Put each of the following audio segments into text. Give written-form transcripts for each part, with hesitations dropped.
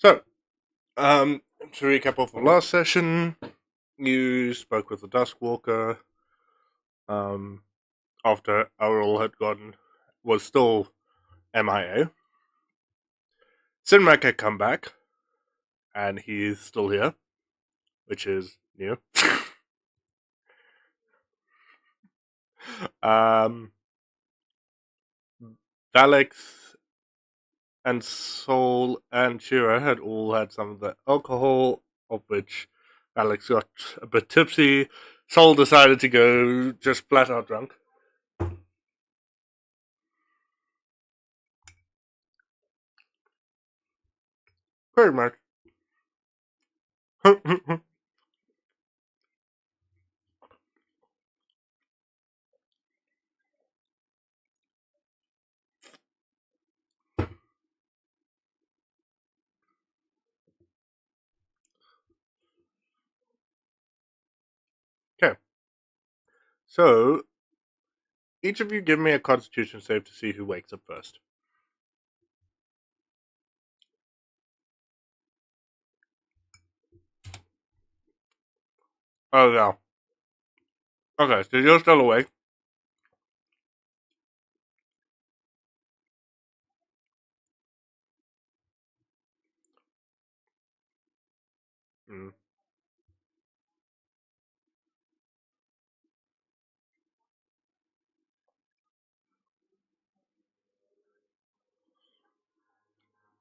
So, to recap of the last session, you spoke with the Duskwalker. Um, after Aurel had gone, was still MIA. Sinrak had come back, and he's still here, which is new. um, Alex and Sol and Shira had all had some of the alcohol, of which Alex got a bit tipsy. Sol decided to go just flat out drunk. Pretty much. Okay, so each of you give me a Constitution save to see who wakes up first. Oh no. Okay, so you're still awake. Mm.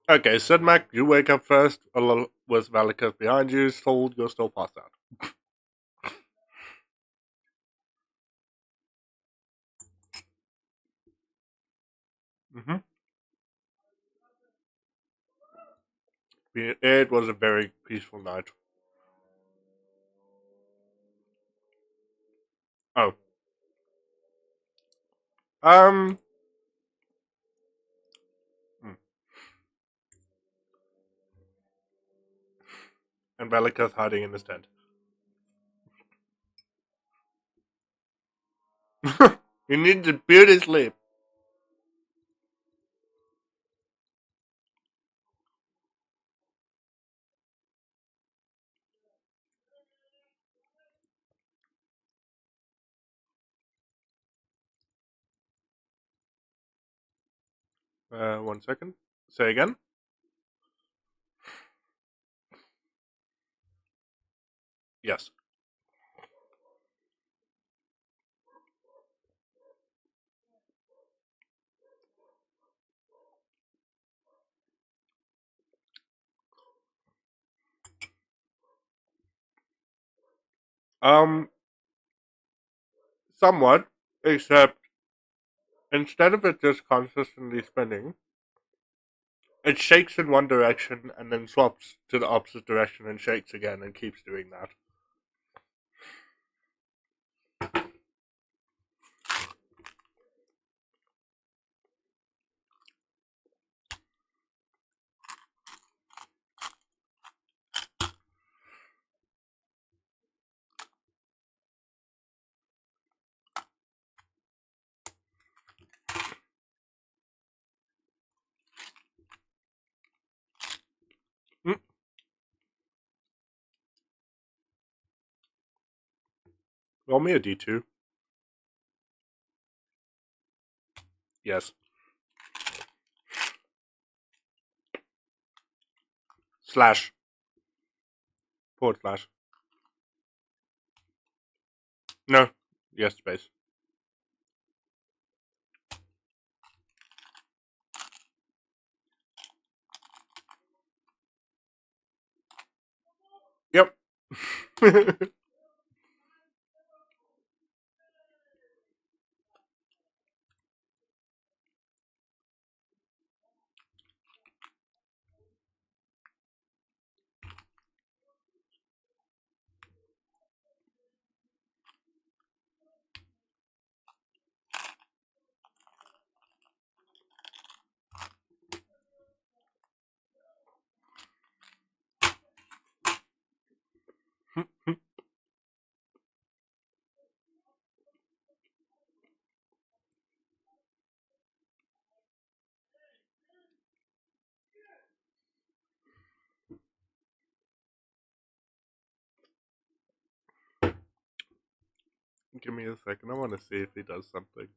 Okay, Sidmac, you wake up first, along with Valiketh behind you. Sold, you're still passed out. Mm-hmm. It was a very peaceful night. Oh. Um. hmm. And Valiketh hiding in his tent. You need to beauty sleep. One second. Say again. Yes. Um. Somewhat, except instead of it just consistently spinning, it shakes in one direction and then swaps to the opposite direction and shakes again and keeps doing that. Mm. Roll me a d2. Yes. Slash. Forward slash. No. Yes, space. Yep. Give me a second. I want to see if he does something.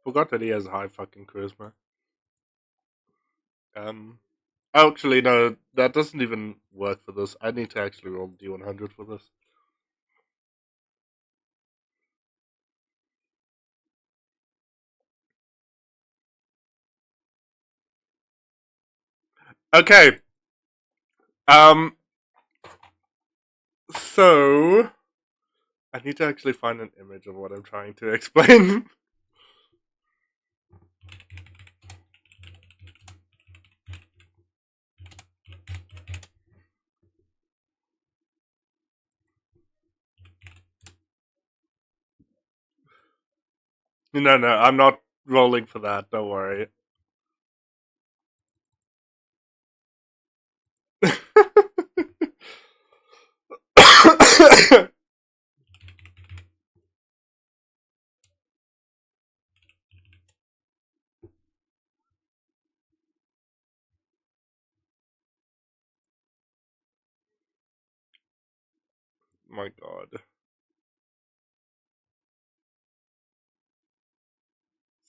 Forgot that he has high fucking charisma. Um, actually, no, that doesn't even work for this. I need to actually roll D100 for this. Okay. Um. So I need to actually find an image of what I'm trying to explain. No, no, I'm not rolling for that. Don't worry. My God.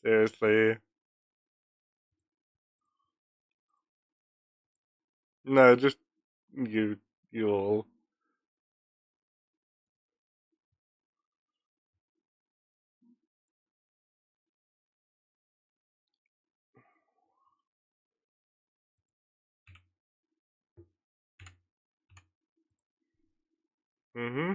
Seriously. No, just you all. Mm-hmm.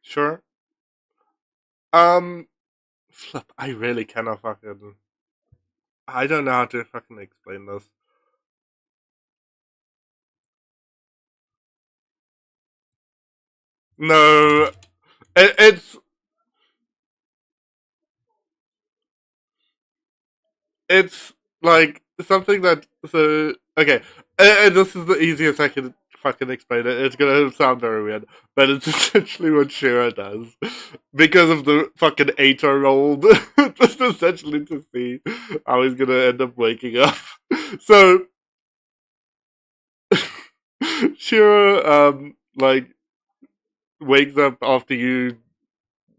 Sure. Um, Flip. I really cannot fucking. I don't know how to fucking explain this. No, it's it's like something that so okay. And this is the easiest I can fucking explain it. It's gonna sound very weird, but it's essentially what Shira does because of the fucking 8 rolled, just essentially to see how he's gonna end up waking up. So Shira like wakes up after you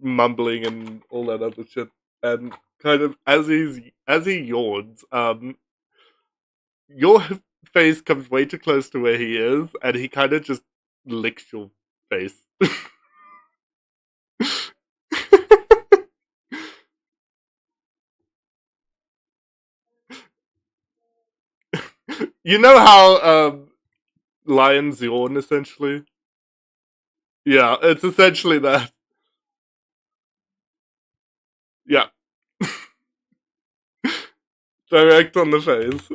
mumbling and all that other shit, and kind of as he yawns, your face comes way too close to where he is, and he kind of just licks your face. You know how lions yawn essentially? Yeah, it's essentially that. Yeah, direct on the face.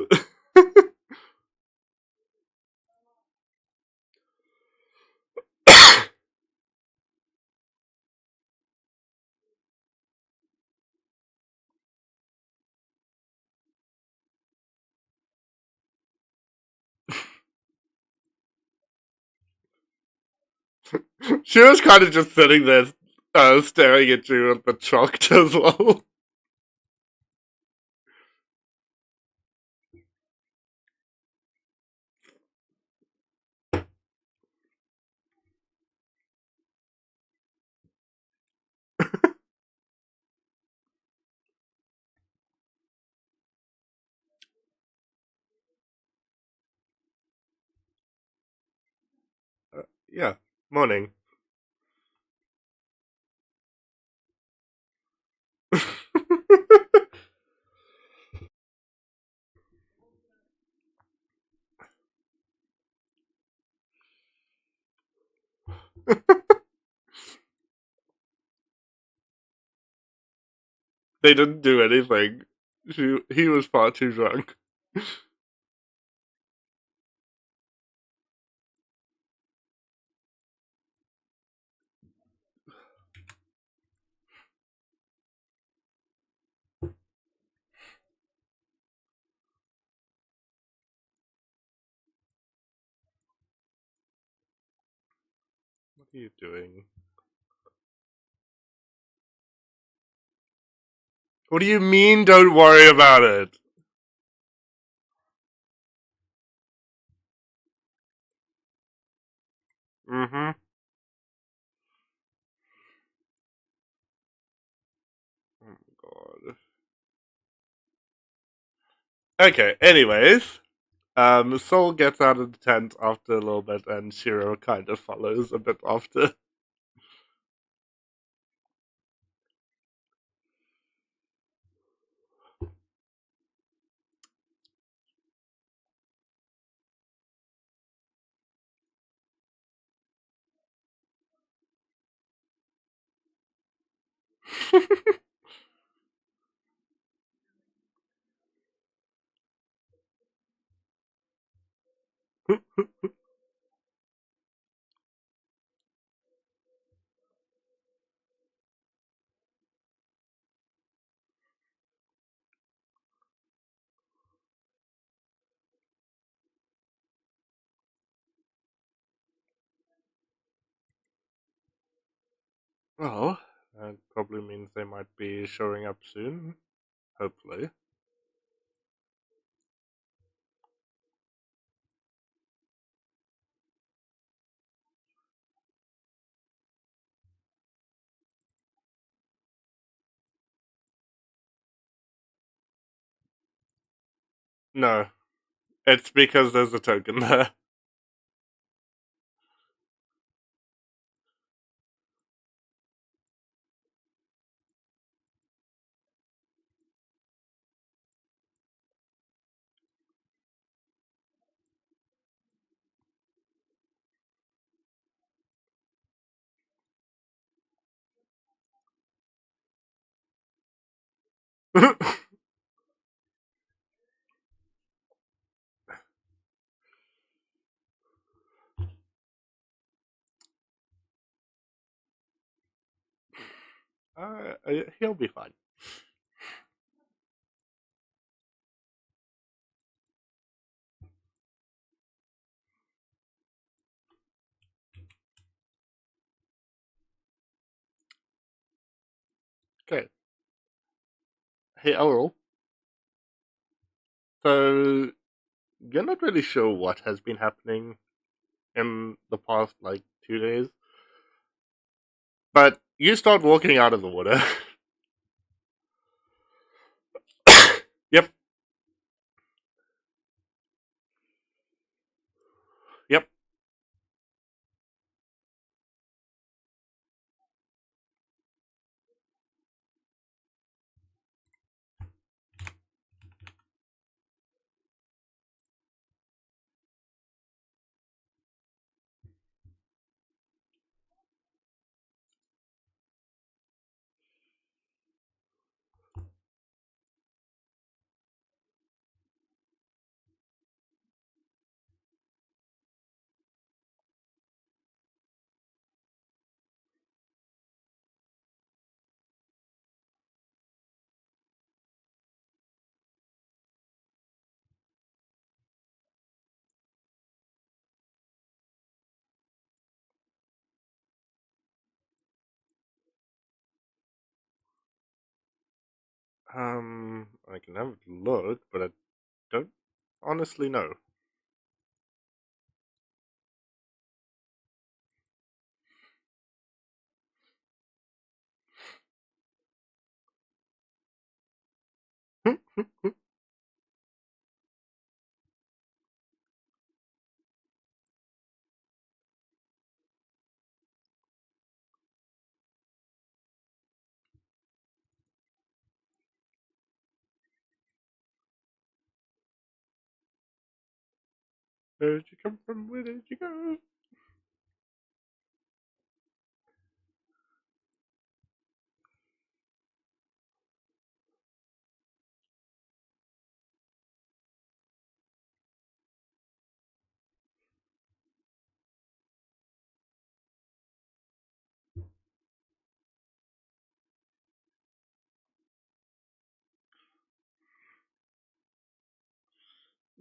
She was kind of just sitting there, staring at you at the truck as well. Yeah, morning. They didn't do anything. He was far too drunk. What are you doing? What do you mean, don't worry about it? Mm-hmm. Oh my god. Okay, anyways. Sol gets out of the tent after a little bit, and Shiro kind of follows a bit after. Well, that probably means they might be showing up soon. Hopefully. No, it's because there's a token there. He'll be fine. Okay. Hey, Oral. So, you're not really sure what has been happening in the past, like, 2 days. But you start walking out of the water. Yep, yep. I can have a look, but I don't honestly know. Where did you come from? Where did you go?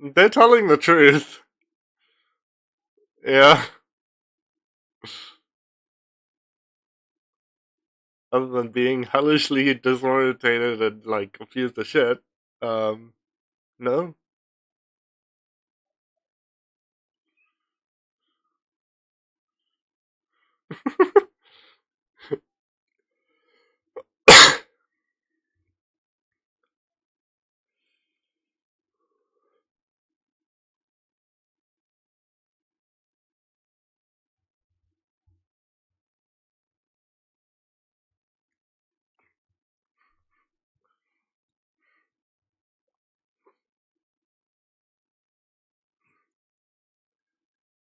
They're telling the truth. Yeah. Other than being hellishly disorientated and like confused as shit. Um, no.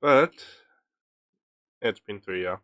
But it's been 3 years.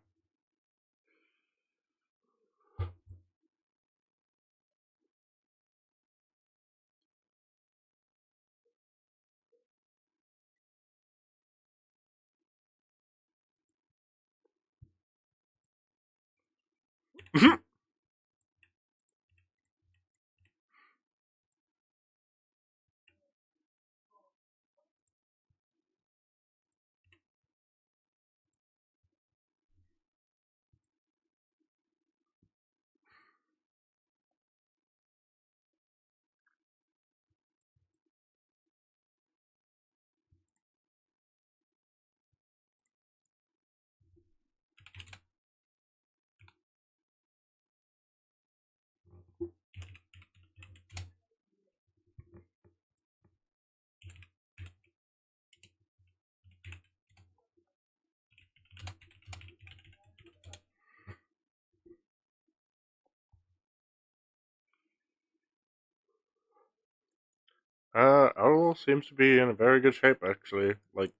Errol seems to be in a very good shape actually. Like,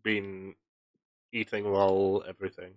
been eating well, everything.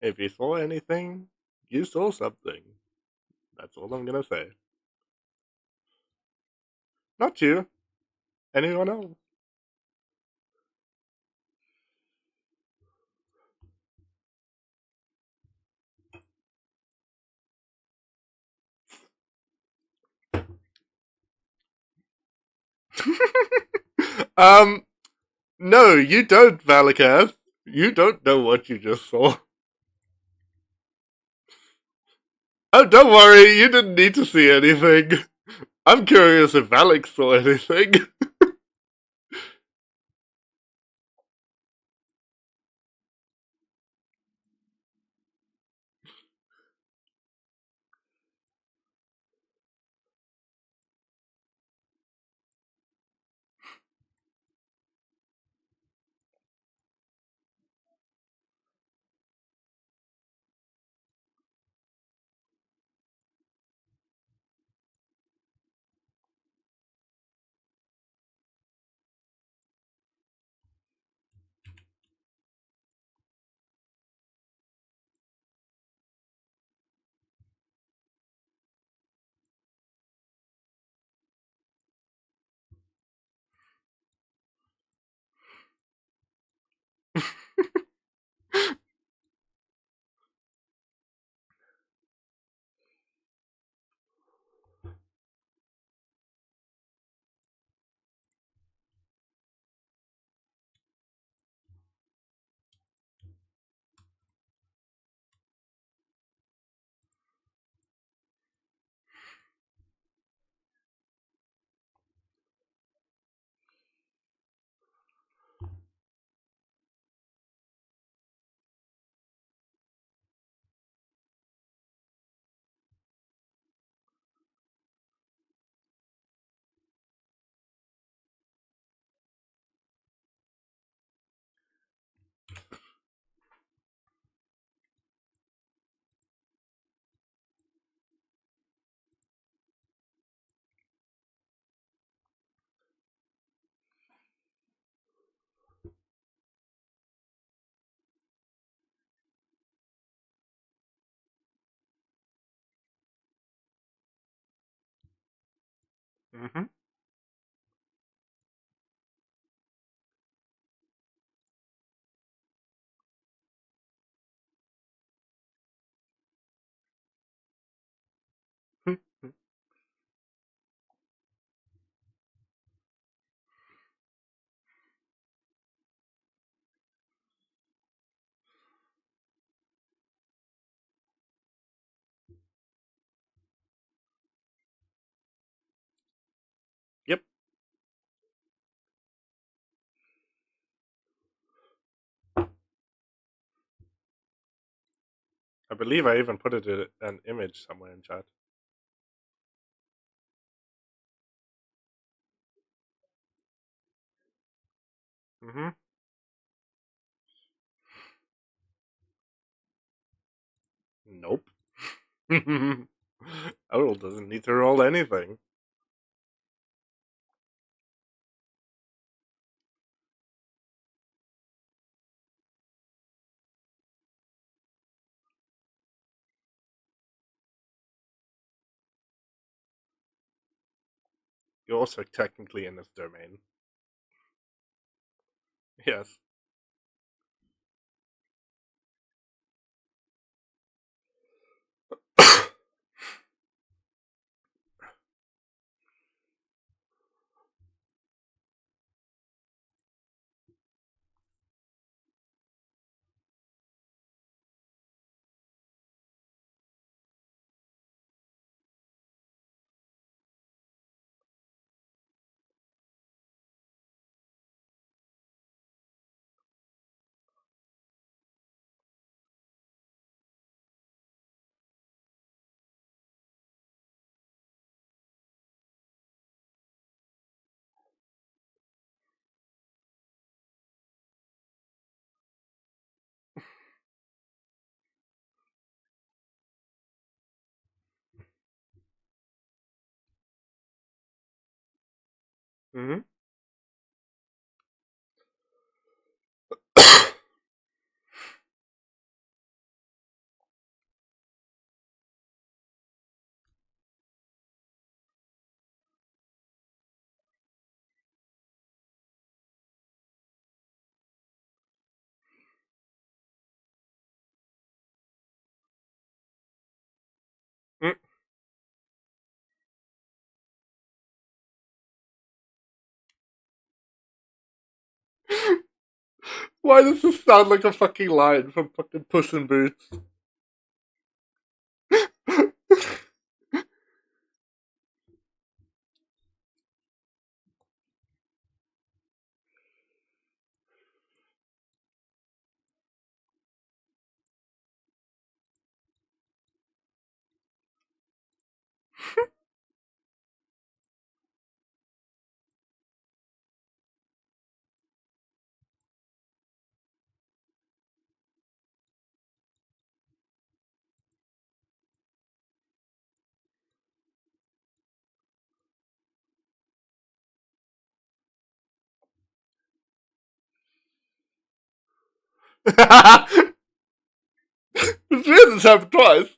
If you saw anything, you saw something. That's all I'm gonna say. Not you. Anyone else? um, no, you don't, Valakath. You don't know what you just saw. Oh, don't worry, you didn't need to see anything. I'm curious if Alex saw anything. Mm-hmm. Yep. I believe I even put it in an image somewhere in chat. Mm-hmm. Nope. Owl doesn't need to roll anything. You're also technically in his domain. Yes. Mm-hmm. Why does this sound like a fucking line from fucking Puss in Boots? This weird this happened twice.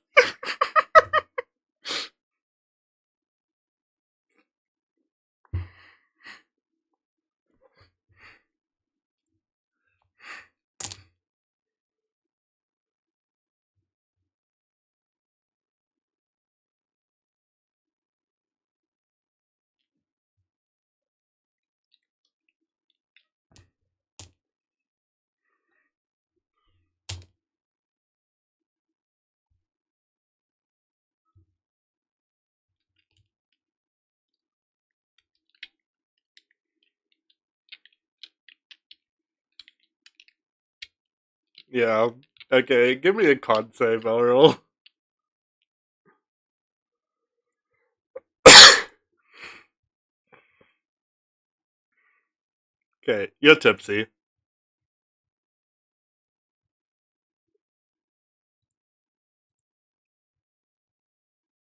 Yeah. Okay, give me a con save, I'll roll. Okay, you're tipsy.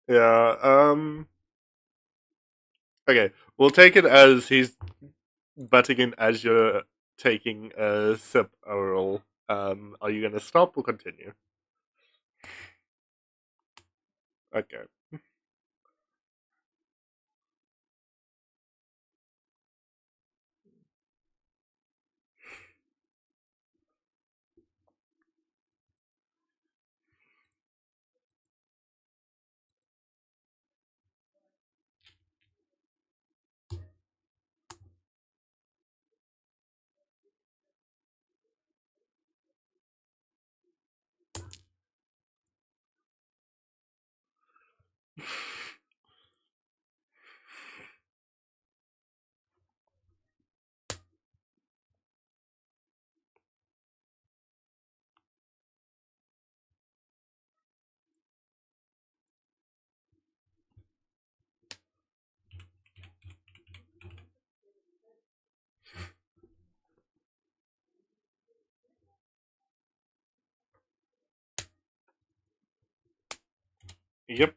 Yeah, okay, we'll take it as he's butting in as you're taking a sip, Earl. Are you gonna stop or continue? Okay. Yep.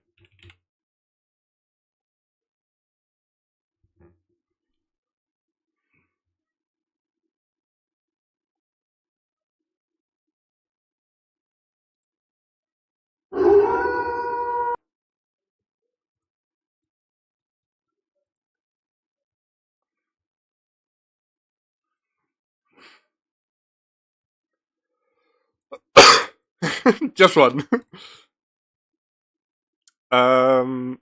Just one. um.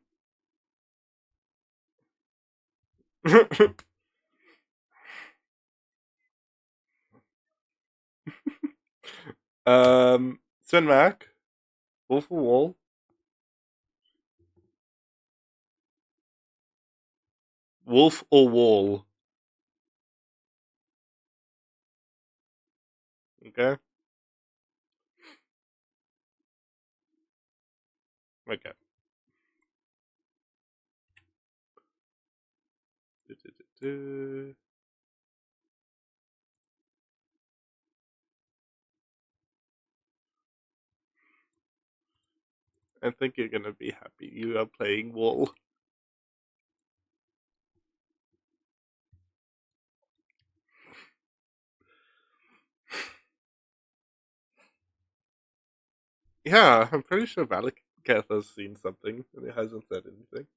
Sven Mac, Wolf or Wall. Wolf or Wall. Okay. Okay. I think you're gonna be happy you are playing Wall. Yeah, I'm pretty sure Valaketh has seen something and it hasn't said anything.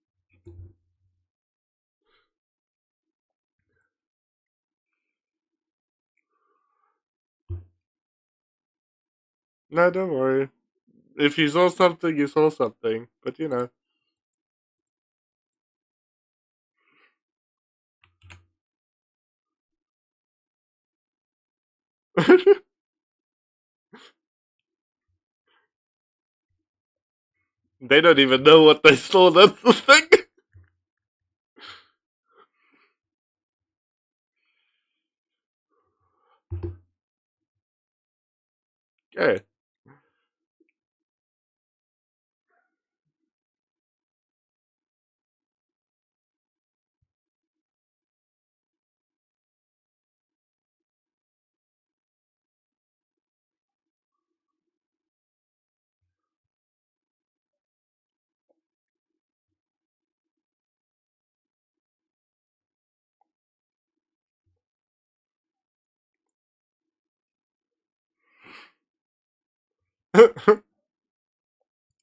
No, don't worry. If you saw something, you saw something. But you know. They don't even know what they saw, that's the thing. Okay.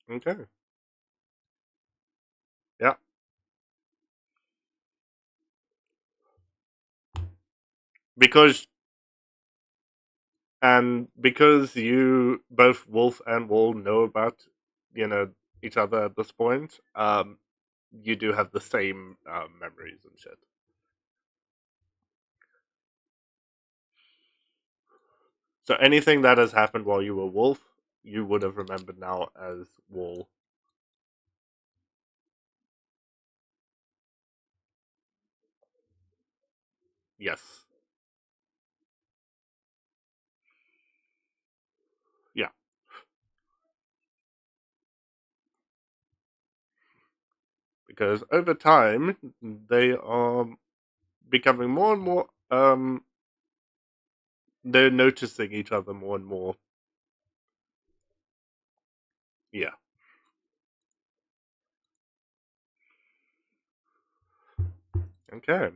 Okay. Yeah. Because because you both Wolf and Wall know about, you know, each other at this point, you do have the same memories and shit. So anything that has happened while you were Wolf, you would have remembered now as Wall. Yes. Yeah. Because over time they are becoming more and more they're noticing each other more and more. Yeah. Okay.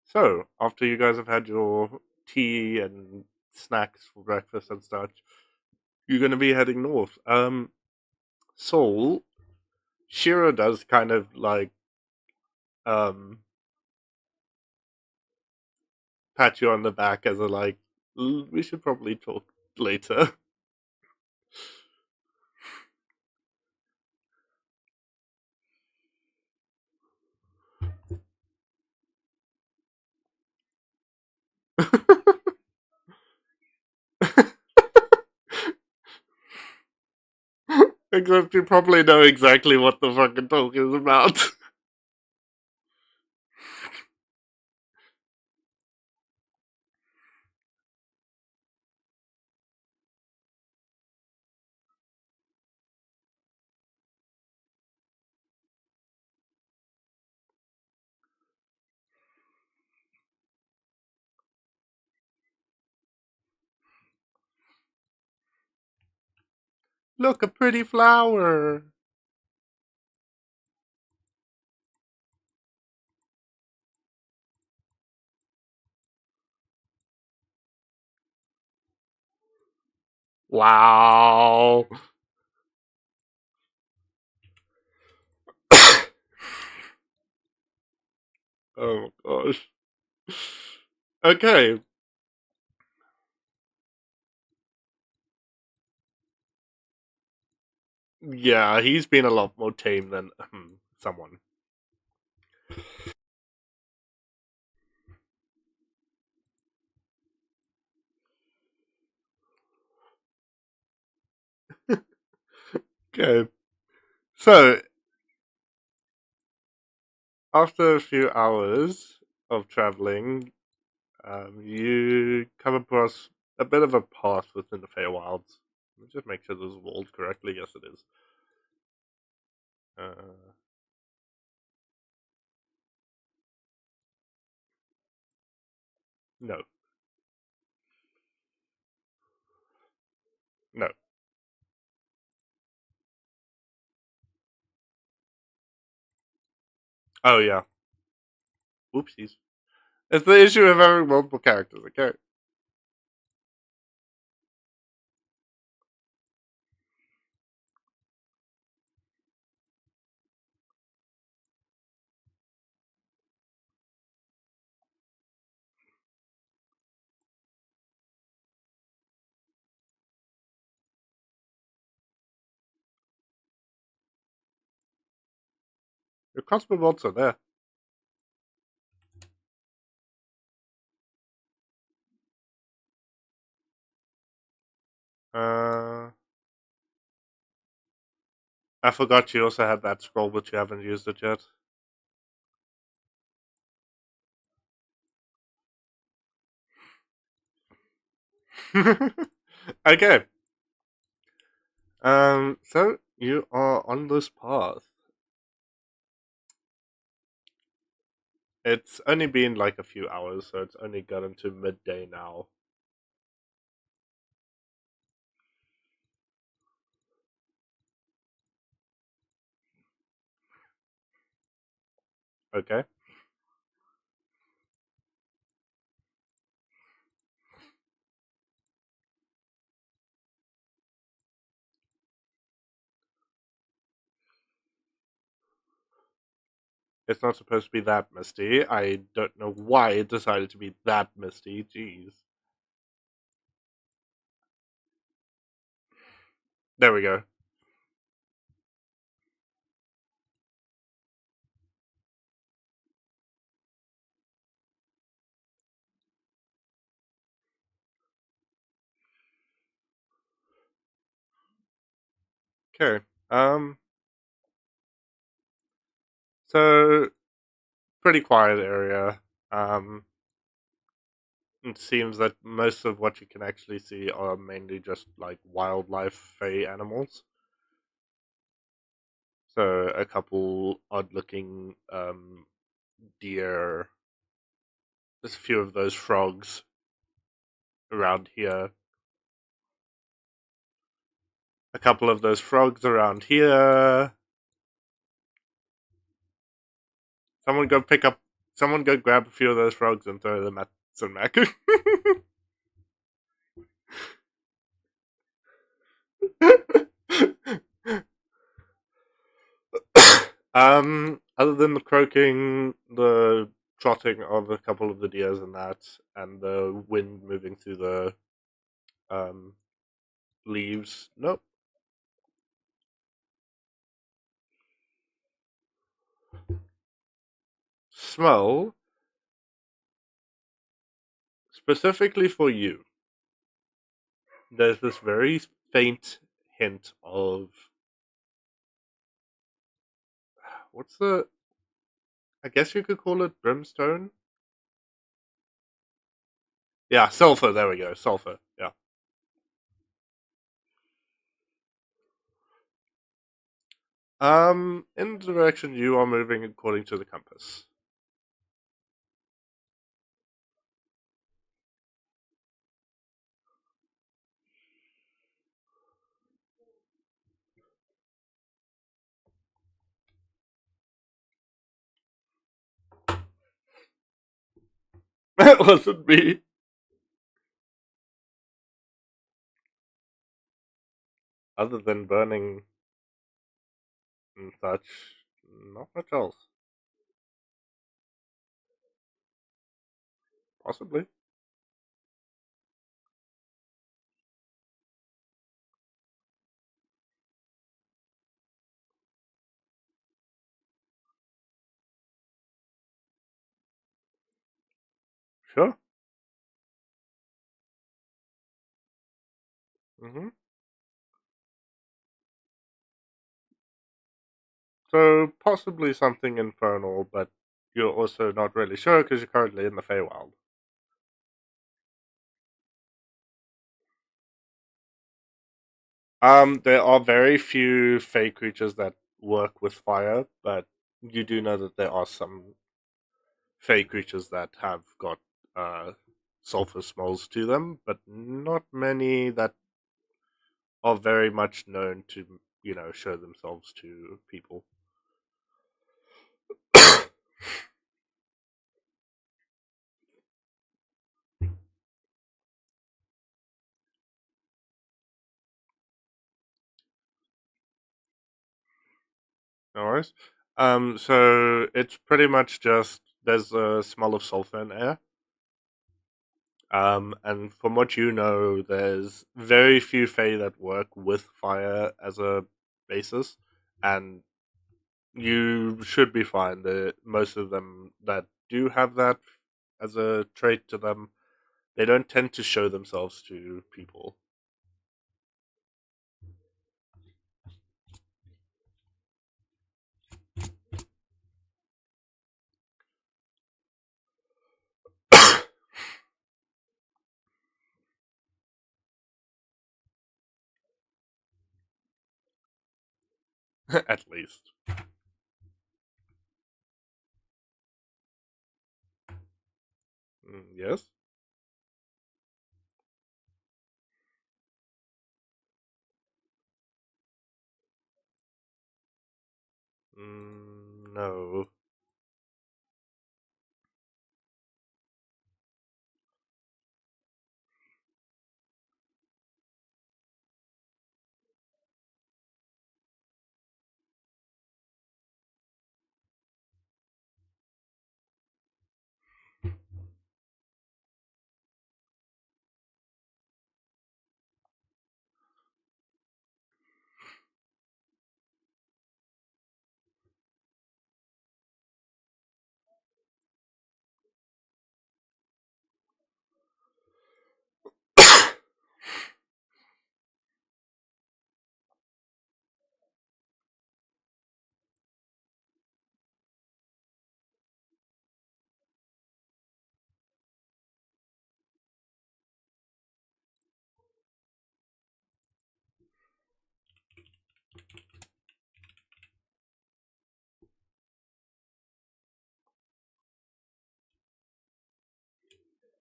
So after you guys have had your tea and snacks for breakfast and such, you're gonna be heading north. Soul, Shiro does kind of like um pat you on the back as a like, We should probably talk later." Except you probably know exactly what the fucking talk is about. Look, a pretty flower. Wow. Oh my gosh. Okay. Yeah, he's been a lot more tame than someone. Okay. So, after a few hours of traveling, you come across a bit of a path within the Feywilds. Let me just make sure this is walled correctly. Yes, it is. Uh, no, no. Oh yeah. Oopsies. It's the issue of having multiple characters. Okay. Your crossbow bolts are there. Uh, I forgot you also had that scroll, but you haven't used it yet. Okay. So you are on this path. It's only been like a few hours, so it's only gotten to midday now. Okay. It's not supposed to be that misty. I don't know why it decided to be that misty. Jeez. There we go. Okay. So pretty quiet area. Um, it seems that most of what you can actually see are mainly just like wildlife, fey animals. So a couple odd-looking deer. There's a few of those frogs around here. A couple of those frogs around here. Someone go pick up. Someone go grab a few of those frogs and throw them at Mac. Other than the croaking, the trotting of a couple of the deers and that, and the wind moving through the um, leaves. Nope. Smell specifically for you. There's this very faint hint of what's the? I guess you could call it brimstone. Yeah, sulfur. There we go. Sulfur. Yeah. In the direction you are moving according to the compass. That wasn't me. Other than burning and such, not much else. Possibly. Sure. hmm So possibly something infernal, but you're also not really sure because you're currently in the Feywild. There are very few Fey creatures that work with fire, but you do know that there are some Fey creatures that have got sulfur smells to them, but not many that are very much known to, show themselves to people. No worries. So it's pretty much just there's a smell of sulfur in air. And from what you know, there's very few Fae that work with fire as a basis, and you should be fine. Most of them that do have that as a trait to them, they don't tend to show themselves to people. At least. Yes? No.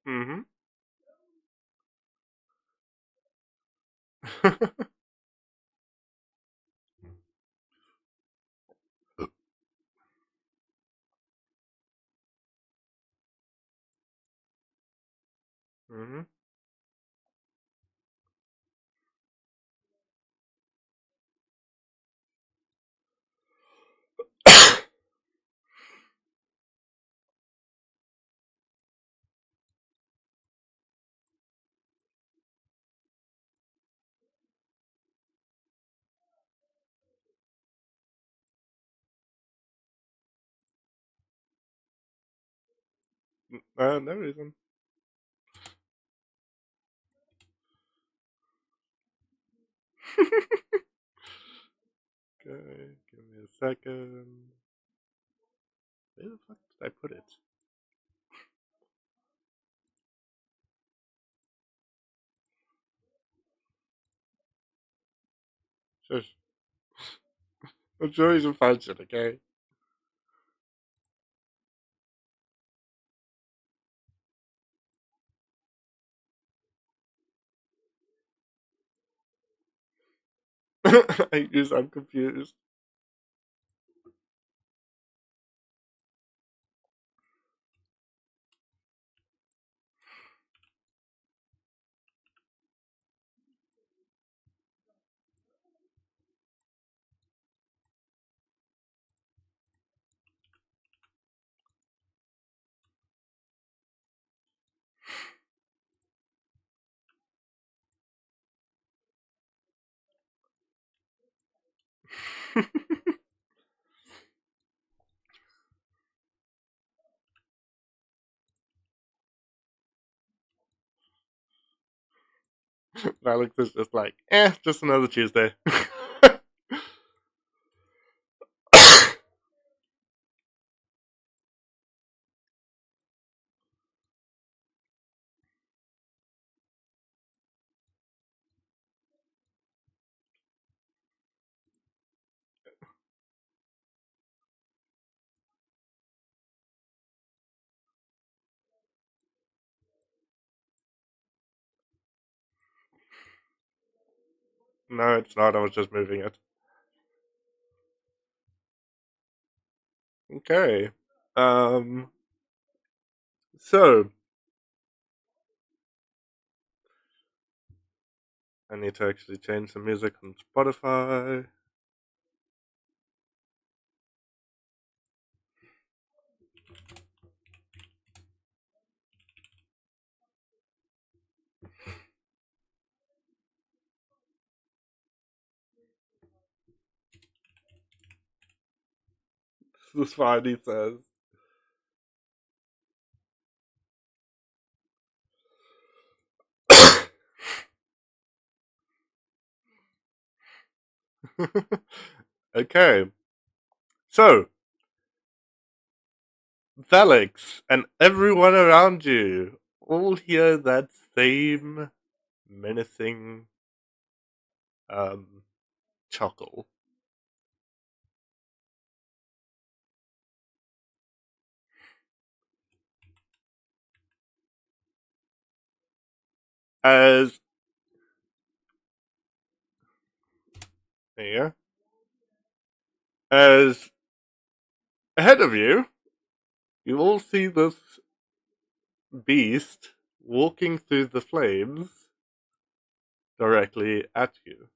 Mm-hmm. mm-hmm. No reason. Okay, give me a second. Where the fuck did I put it? Shush. I'm sure he's a function, okay? I'm confused. Alex is just like, just another Tuesday. No, it's not. I was just moving it. Okay. Um. So I need to actually change the music on Spotify. This is fine, he says. Okay. So, Felix and everyone around you all hear that same menacing um chuckle. As here, as ahead of you, you all see this beast walking through the flames directly at you.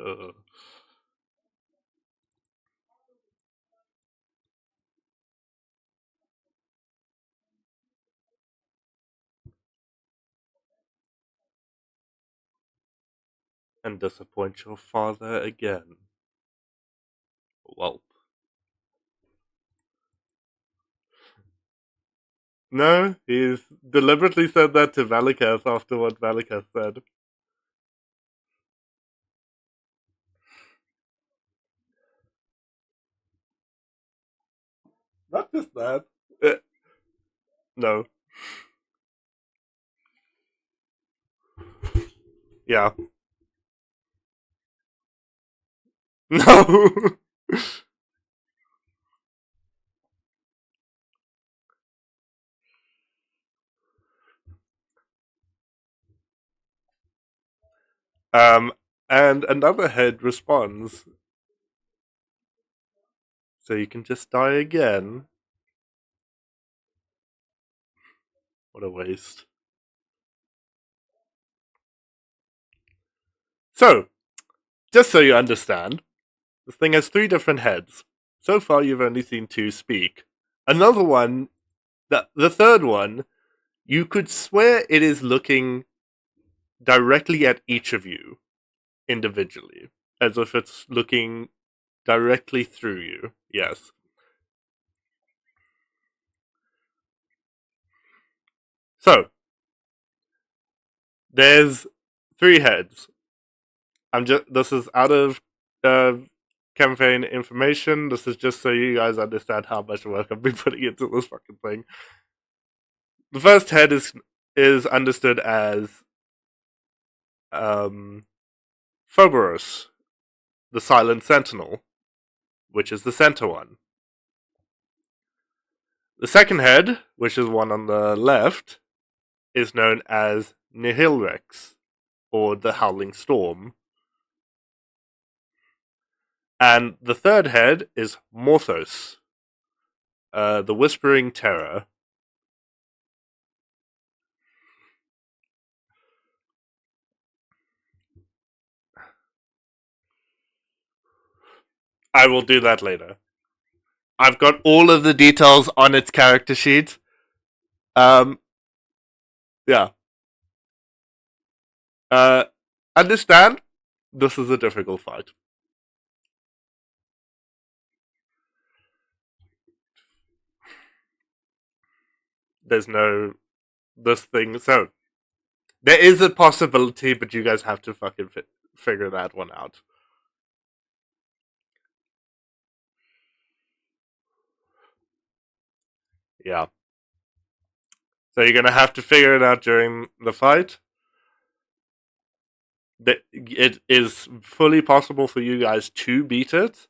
uh, and disappoint your father again. Well, no, he's deliberately said that to Valikas after what Valikas said. Not just that. No. Yeah. No. um, and another head responds, so you can just die again. What a waste. So, just so you understand, this thing has 3 different heads. So far, you've only seen 2 speak. Another one, the third one, you could swear it is looking directly at each of you individually, as if it's looking directly through you. Yes. So, there's 3 heads. This is out of uh, campaign information. This is just so you guys understand how much work I've been putting into this fucking thing. The first head is understood as um Phobos, the Silent Sentinel, which is the center one. The second head, which is one on the left, is known as Nihilrex, or the Howling Storm. And the third head is Morthos, the Whispering Terror. I will do that later. I've got all of the details on its character sheet. Um, yeah. Uh, understand. This is a difficult fight. There's no this thing. So there is a possibility, but you guys have to fucking figure that one out. Yeah. So you're gonna have to figure it out during the fight. That it is fully possible for you guys to beat it,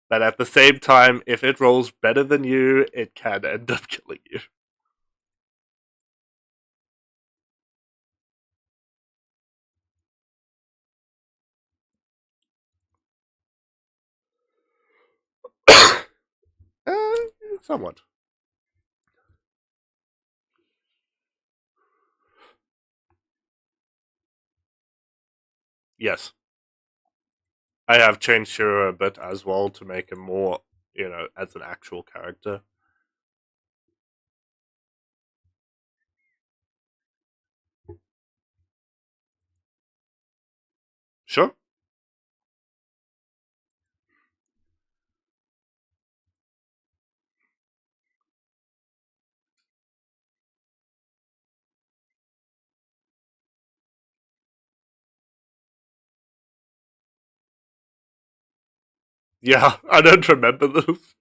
but at the same time, if it rolls better than you, it can end up killing you. uh, somewhat. Yes. I have changed Shiro a bit as well to make him more, as an actual character. Sure. Yeah, I don't remember this.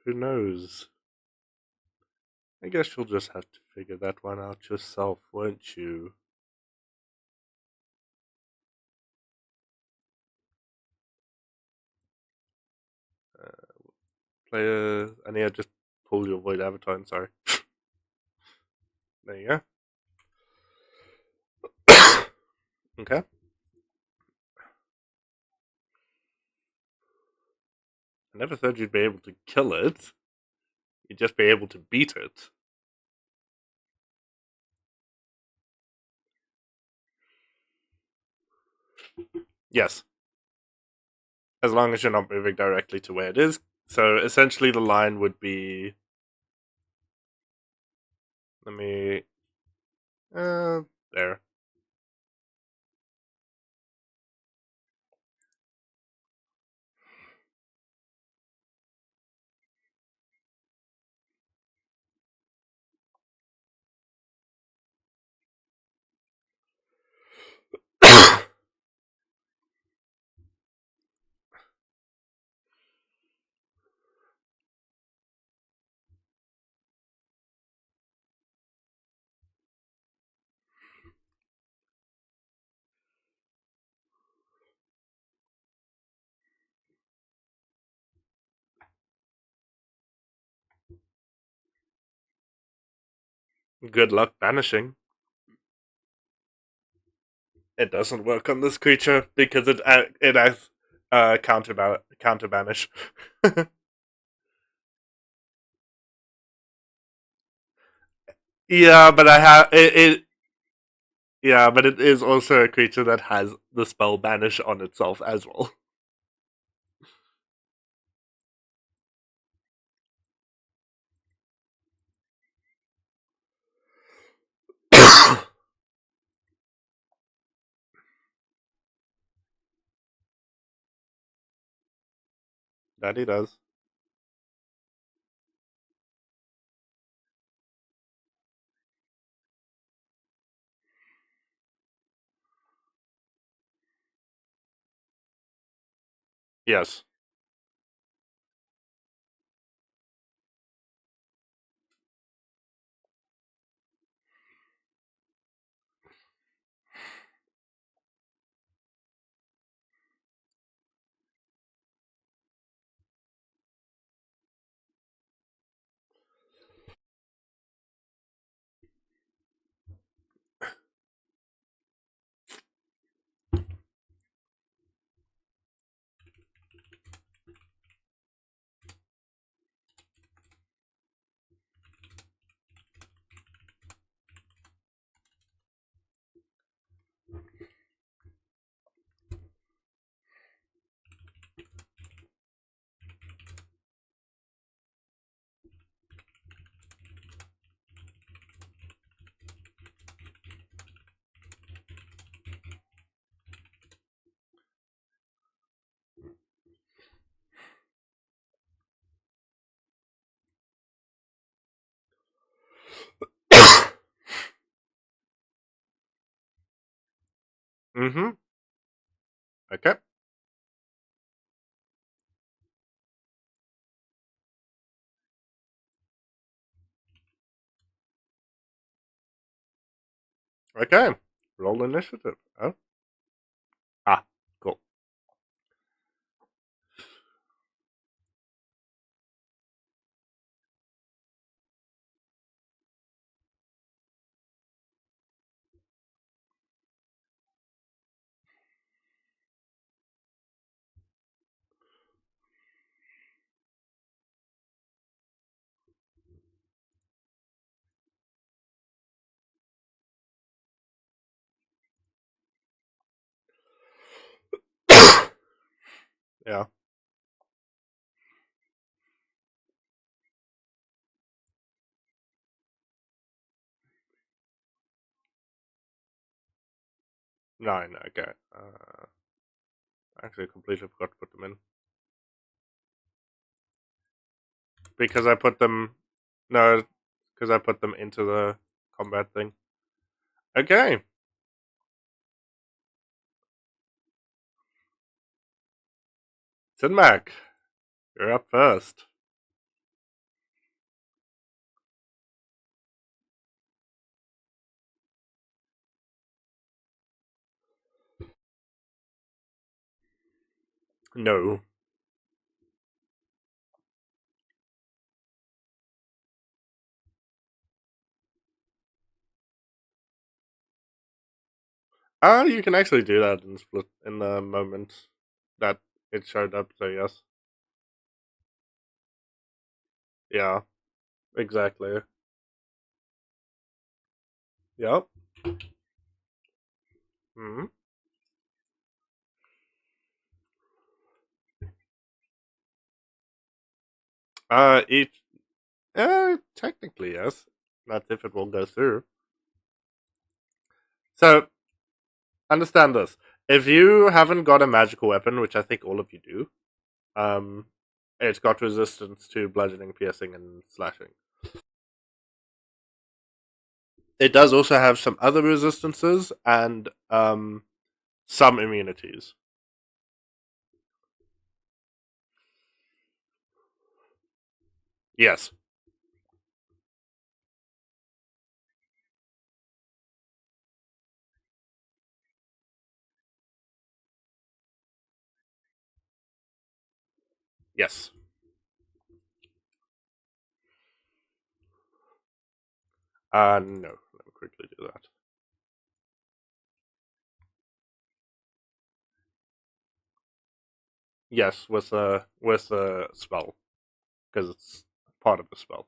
Who knows? I guess you'll just have to figure that one out yourself, won't you? Player, I need to just pull your void avatar. I'm sorry. There you go. Okay. I never said you'd be able to kill it. You'd just be able to beat it. Yes. As long as you're not moving directly to where it is. So essentially the line would be, let me, there. Good luck banishing. It doesn't work on this creature because it has counter banish. Yeah, but I have it. Yeah, but it is also a creature that has the spell banish on itself as well. That he does. Yes. Mm-hmm. Okay. Okay. Roll initiative. Oh. Ah. Cool. Yeah. Nine. Okay. Actually, completely forgot to put them in because I put them. No, because I put them into the combat thing. Okay. Sinmac, you're up first. No. You can actually do that in split in the moment that it showed up. So yes. Yeah. Exactly. Yep. Hmm. Each. Technically yes. That's if it will go through. So understand this: if you haven't got a magical weapon, which I think all of you do, um, it's got resistance to bludgeoning, piercing, and slashing. It does also have some other resistances and some immunities. Yes. Yes. No. Let me quickly do that. Yes, with a spell because it's part of the spell.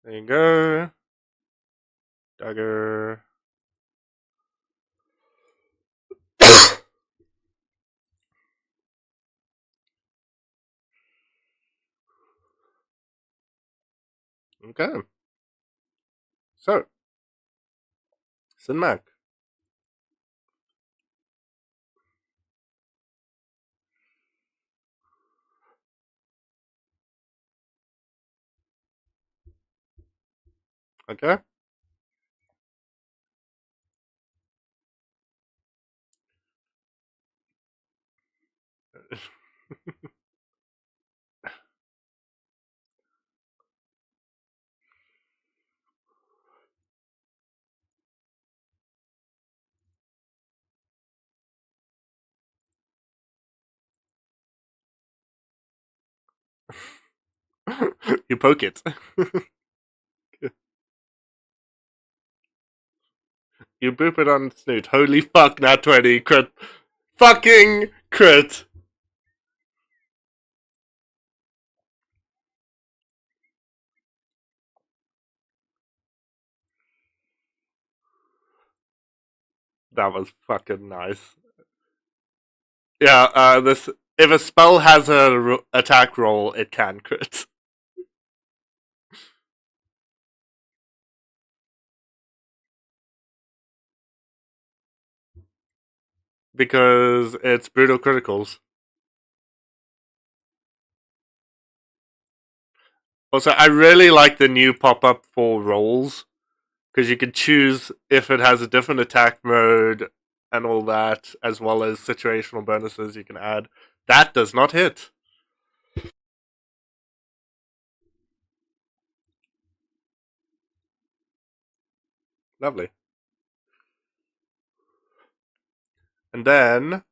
There you go. Dagger. Okay. So, Sinmac. Okay. You poke it. You boop it on the snoot. Holy fuck, nat 20. Crit. Fucking crit. That was fucking nice. Yeah, this if a spell has a attack roll, it can crit. Because it's brutal criticals. Also, I really like the new pop up for rolls because you can choose if it has a different attack mode and all that, as well as situational bonuses you can add. That does not hit. Lovely. And then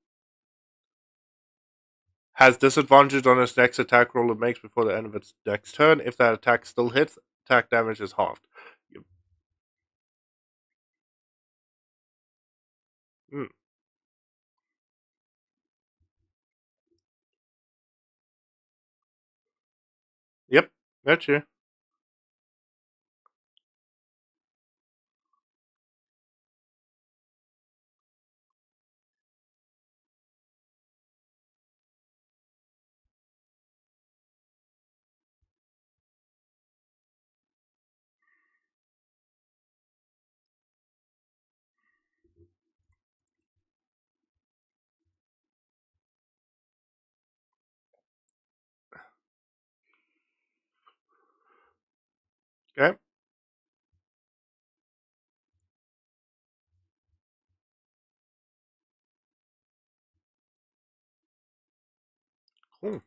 has disadvantage on its next attack roll it makes before the end of its next turn. If that attack still hits, attack damage is halved. Mm. Yep, that's you. Okay, cool.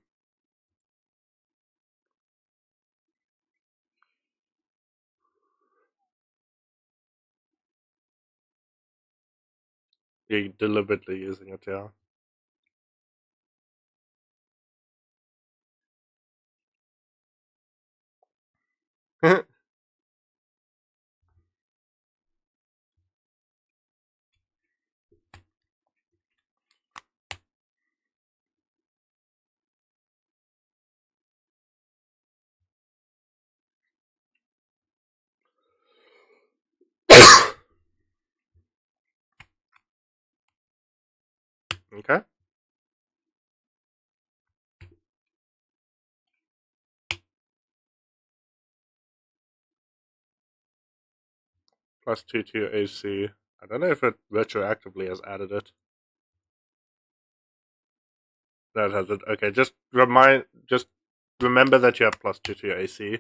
You're deliberately using it, yeah. Okay. +2 to your AC. I don't know if it retroactively has added it. That has it. Okay, just remember that you have +2 to your AC.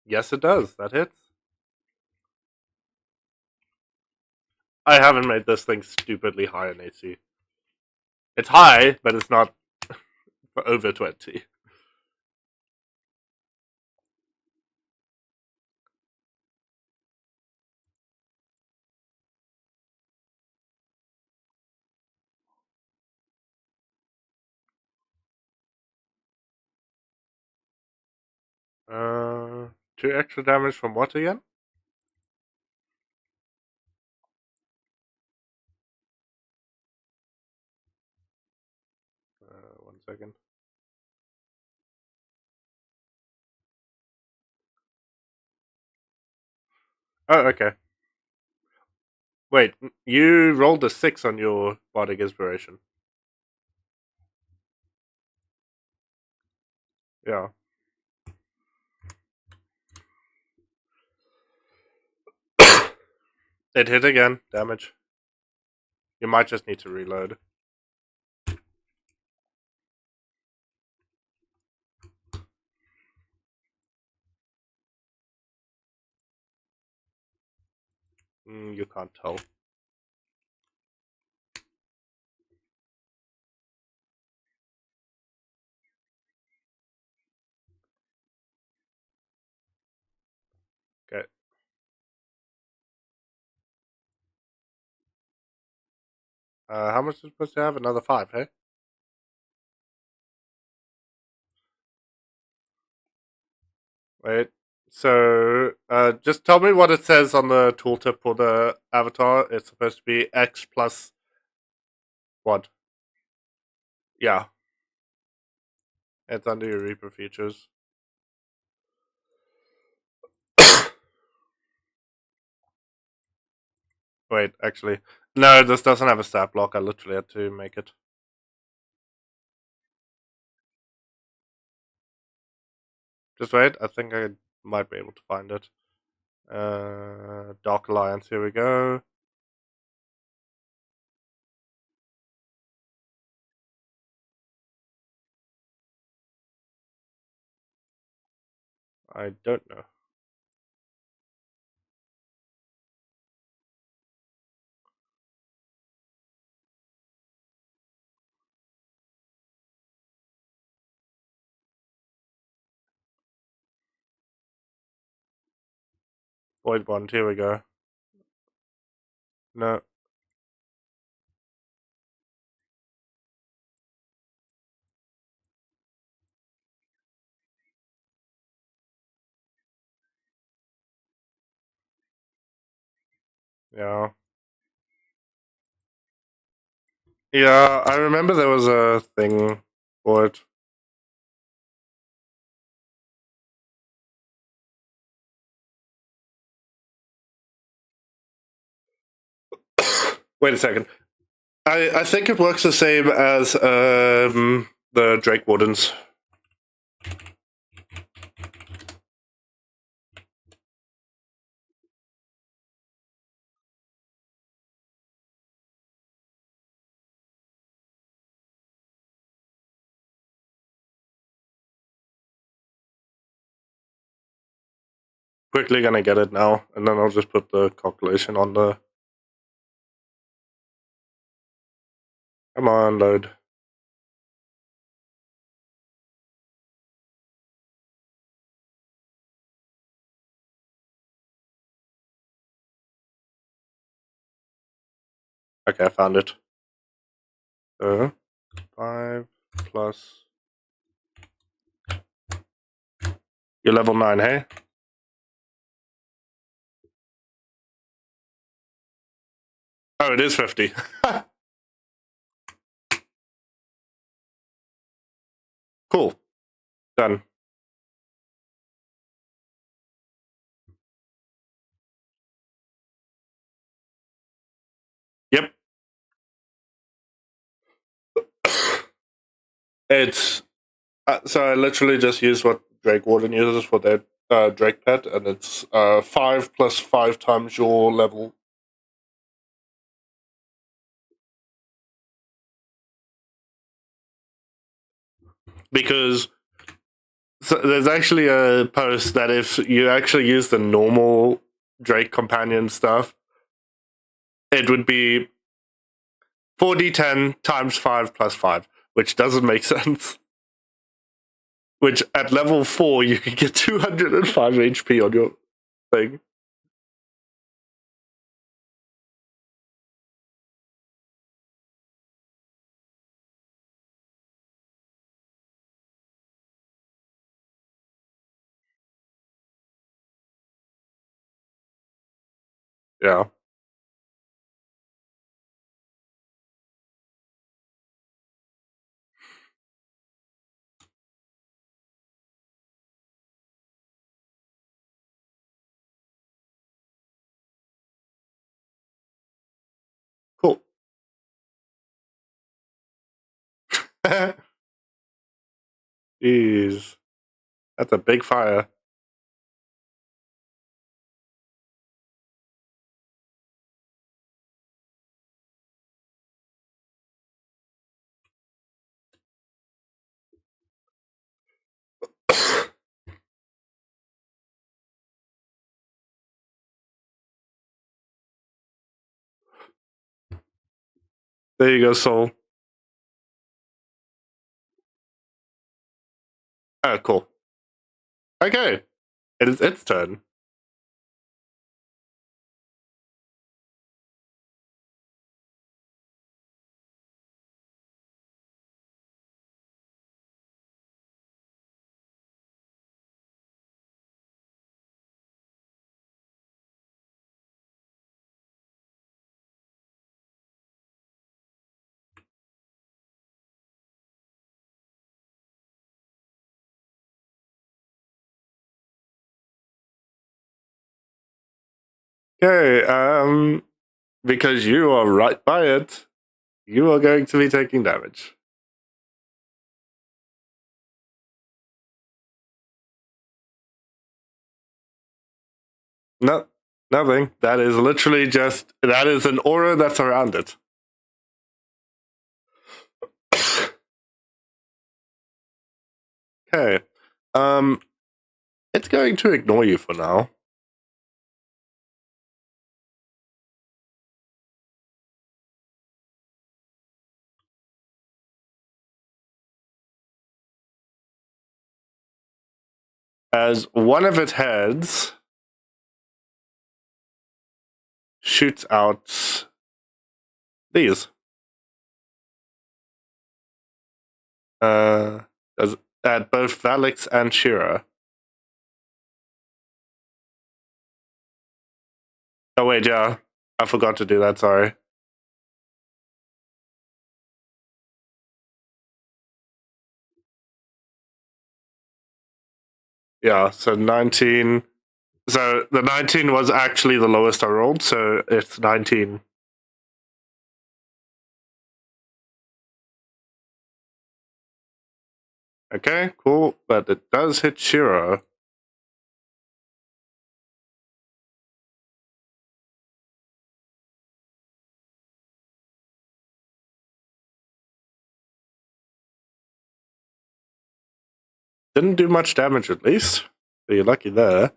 Yes, it does. That hits. I haven't made this thing stupidly high in AC. It's high, but it's not over 20. 2 extra damage from what again? 1 second. Oh, okay. Wait, you rolled a 6 on your Bardic Inspiration. Yeah. It hit again. Damage. You might just need to reload. You can't tell. Okay. How much is it supposed to have? Another 5, hey? Wait. So, just tell me what it says on the tooltip for the avatar. It's supposed to be X plus what? Yeah. It's under your Reaper features. Wait, actually. No, this doesn't have a stat block. I literally had to make it. Just wait, I think I might be able to find it. Dark Alliance, here we go. I don't know. Void Bond, here we go. No. Yeah. Yeah, I remember there was a thing for it. Wait a second. I think it works the same as the Drake Wardens. Quickly gonna get it now, and then I'll just put the calculation on the. Come on, load. Okay, I found it. So 5 plus. You're level 9, hey? Oh, it is 50. Cool. Done. Yep. It's so I literally just use what Drake Warden uses for their Drake pet, and it's 5 plus 5 times your level. Because so there's actually a post that if you actually use the normal Drake companion stuff, it would be 4d10 times 5 plus 5, which doesn't make sense. Which at level 4, you can get 205 HP on your thing. Yeah. Cool. Jeez. That's a big fire. There you go, Soul. Oh, cool. Okay. It is its turn. Okay, because you are right by it, you are going to be taking damage. No, nothing. That is literally that is an aura that's around it. Okay. It's going to ignore you for now. As one of its heads shoots out these. Does at both Valix and Shira. Oh wait, yeah. I forgot to do that, sorry. Yeah, so 19. So the 19 was actually the lowest I rolled, so it's 19. Okay, cool. But it does hit Shira. Didn't do much damage at least. So you're lucky there.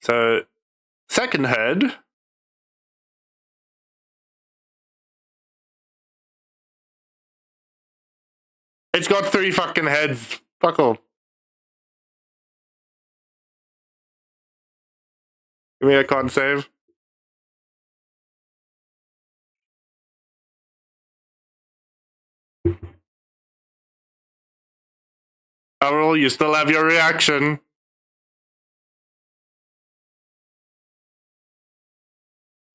So second head. It's got 3 fucking heads. Fuck off. Give me a con save. Avril, you still have your reaction.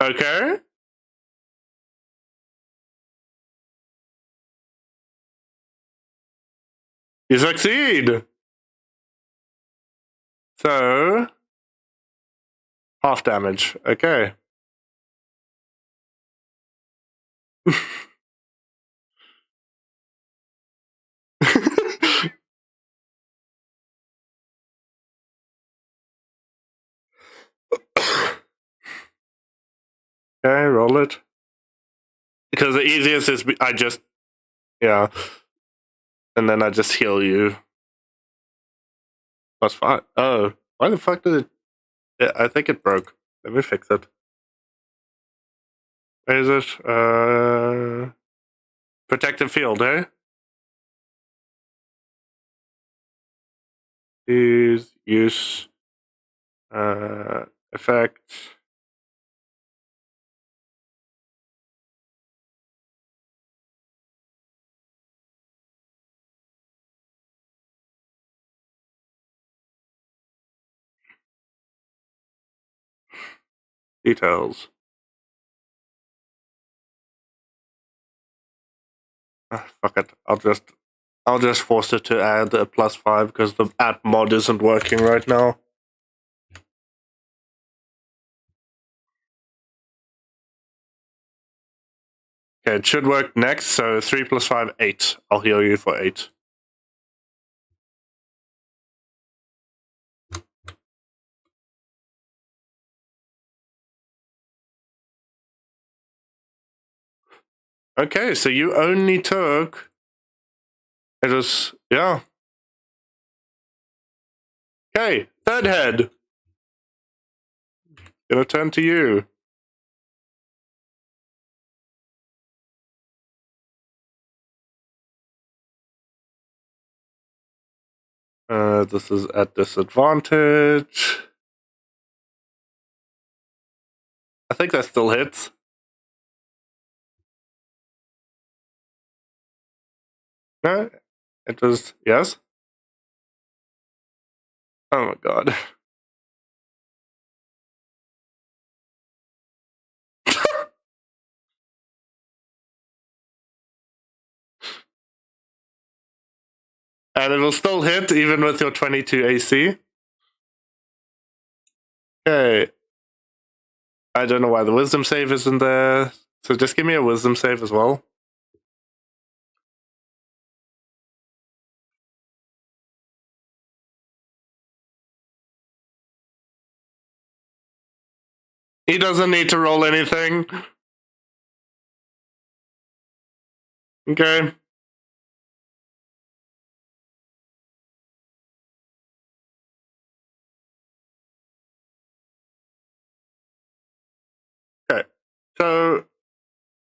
Okay. You succeed. So half damage. Okay. Okay, roll it. Because the easiest is yeah. And then I just heal you. +5. Oh, why the fuck did it? Yeah, I think it broke. Let me fix it. Where is it? Protective field, eh? Use effect. Details. Fuck it. I'll just force it to add a +5 because the app mod isn't working right now. Okay, it should work next. So 3 + 5, 8. I'll heal you for 8. Okay, so you only took. It was yeah. Okay, third head. Gonna turn to you. This is at disadvantage. I think that still hits. No, it was yes. Oh my god. And it will still hit even with your 22 AC. Okay. I don't know why the wisdom save isn't there. So just give me a wisdom save as well. He doesn't need to roll anything. Okay. Okay. So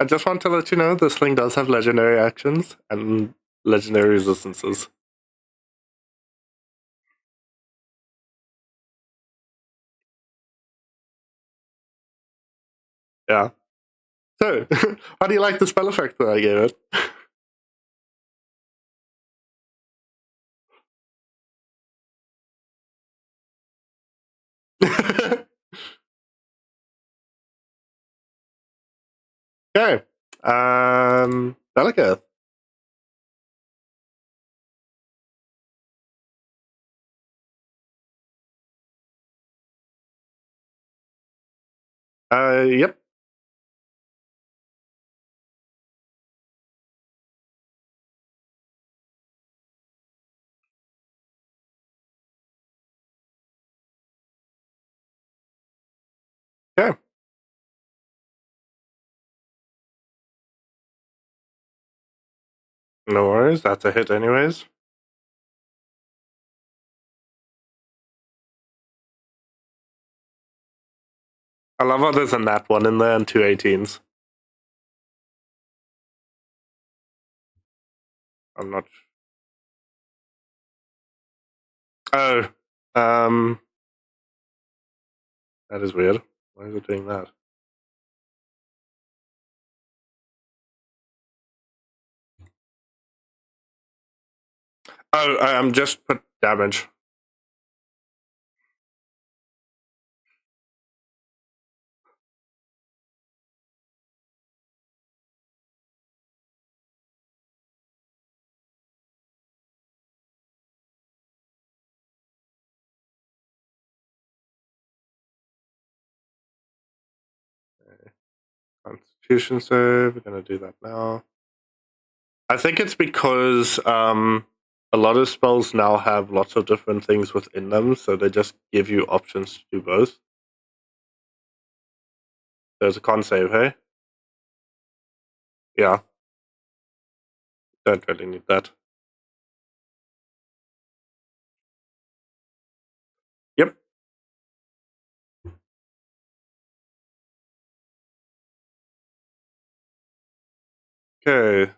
I just want to let you know this thing does have legendary actions and legendary resistances. Yeah. So, how do you like the spell effect that I gave it? Okay. Delicate. Yep. Okay. No worries. That's a hit, anyways. I love how there's a nat 1 in there and two 18s. I'm not. Oh. That is weird. Why is it doing that? Oh, I'm just put damage. Constitution save. We're gonna do that now. I think it's because a lot of spells now have lots of different things within them, so they just give you options to do both. There's a con save, hey? Yeah. Don't really need that. Yep. Okay.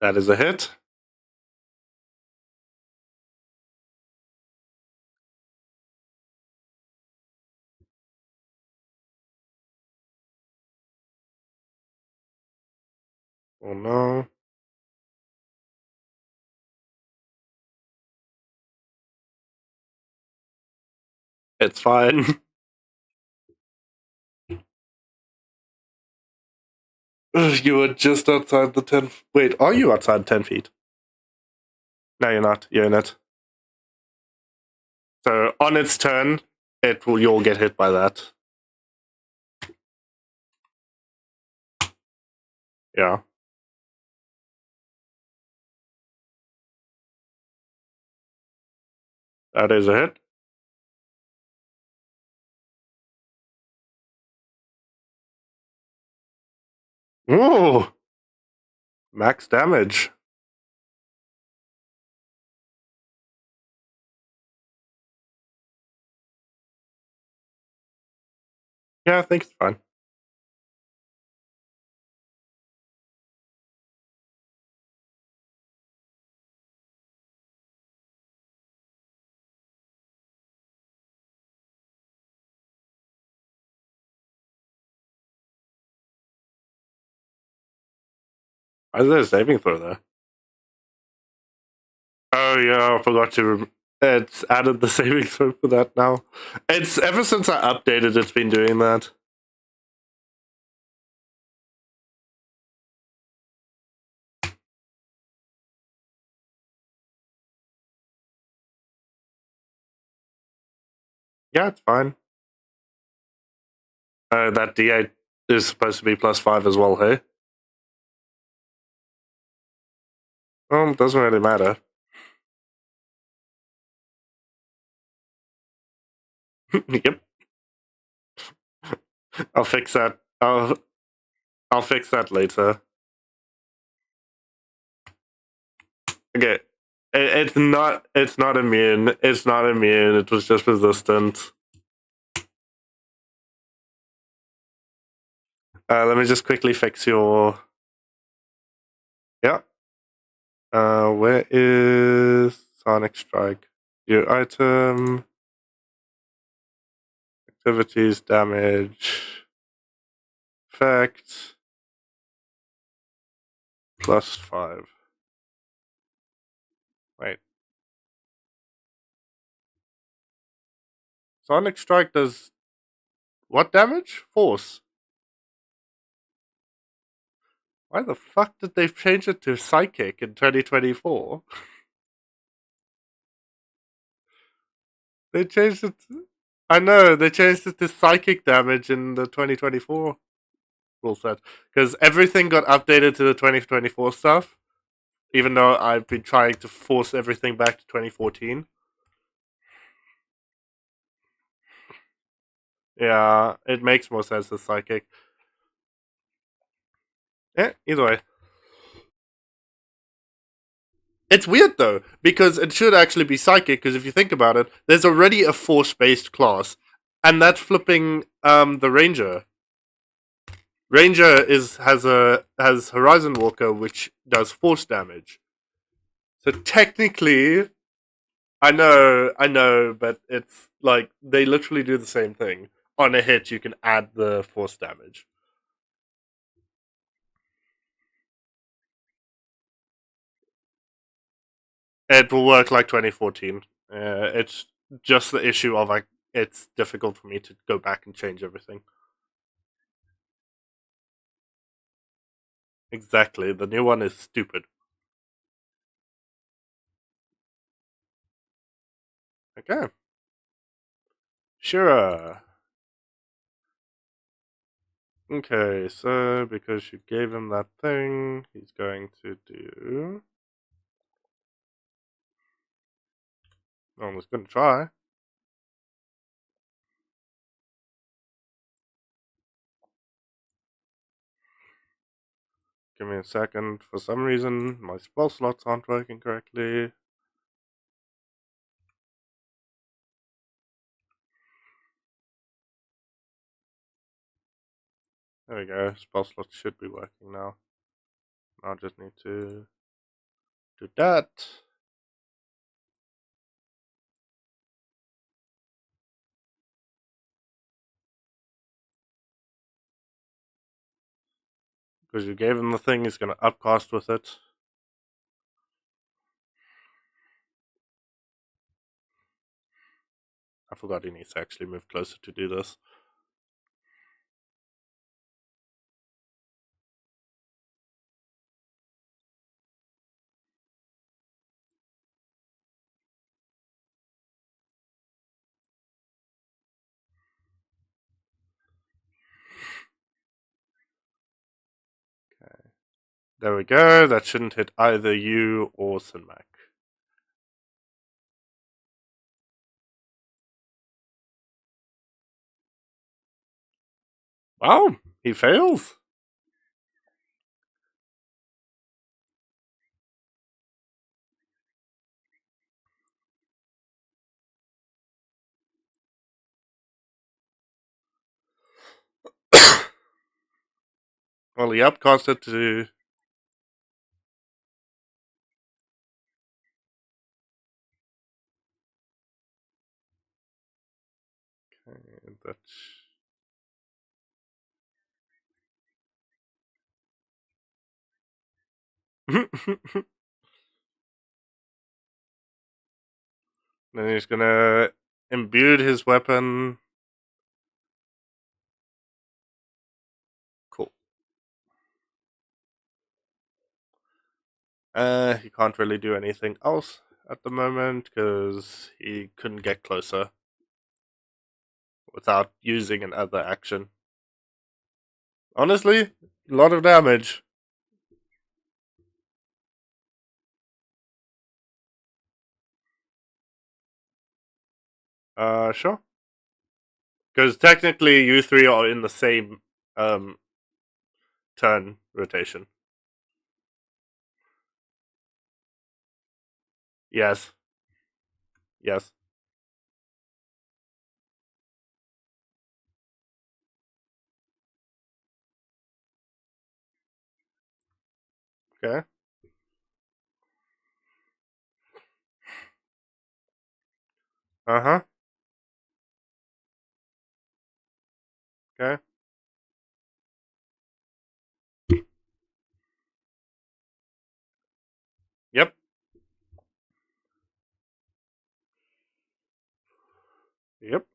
That is a hit. Oh no. It's fine. You were just outside the 10. Wait, are you outside 10 feet? No, you're not. You're in it. So on its turn, you'll get hit by that. Yeah. That is a hit. Ooh. Max damage. Yeah, I think it's fine. Why is there a saving throw there? Oh yeah, I forgot to. It's added the saving throw for that now. It's ever since I updated, it's been doing that. Yeah, it's fine. That D8 is supposed to be +5 as well, hey? Doesn't really matter. Yep. I'll fix that. I'll fix that later. Okay. It's not. It's not immune. It's not immune. It was just resistant. Let me just quickly fix your. Yeah. Where is Sonic Strike? Your item, activities, damage, effect, +5. Wait. Sonic Strike does what damage? Force. Why the fuck did they change it to Psychic in 2024? They changed it. I know, they changed it to Psychic damage in the 2024 rule set. Because everything got updated to the 2024 stuff, even though I've been trying to force everything back to 2014. Yeah, it makes more sense as Psychic. Yeah, either way. It's weird though, because it should actually be Psychic, because if you think about it, there's already a Force based class, and that's flipping the Ranger. Ranger has Horizon Walker, which does force damage. So technically, I know, but it's like they literally do the same thing. On a hit, you can add the force damage. It will work like 2014. It's just the issue of like it's difficult for me to go back and change everything. Exactly, the new one is stupid. Okay, sure. Okay, so because you gave him that thing, he's going to do. Oh, he's going to try. Give me a second. For some reason, my spell slots aren't working correctly. There we go. Spell slots should be working now. I just need to do that. Because you gave him the thing, he's going to upcast with it. I forgot he needs to actually move closer to do this. Okay. There we go. That shouldn't hit either you or Sinmac. Wow, he fails. Well, he upcasted to. Okay, that's. Then he's gonna imbue his weapon. Cool. He can't really do anything else at the moment because he couldn't get closer. without using another action. Honestly, a lot of damage. Sure. Because technically, you three are in the same um turn rotation. Yes. Yes. Okay. Uh huh. Okay. Yep. Yep.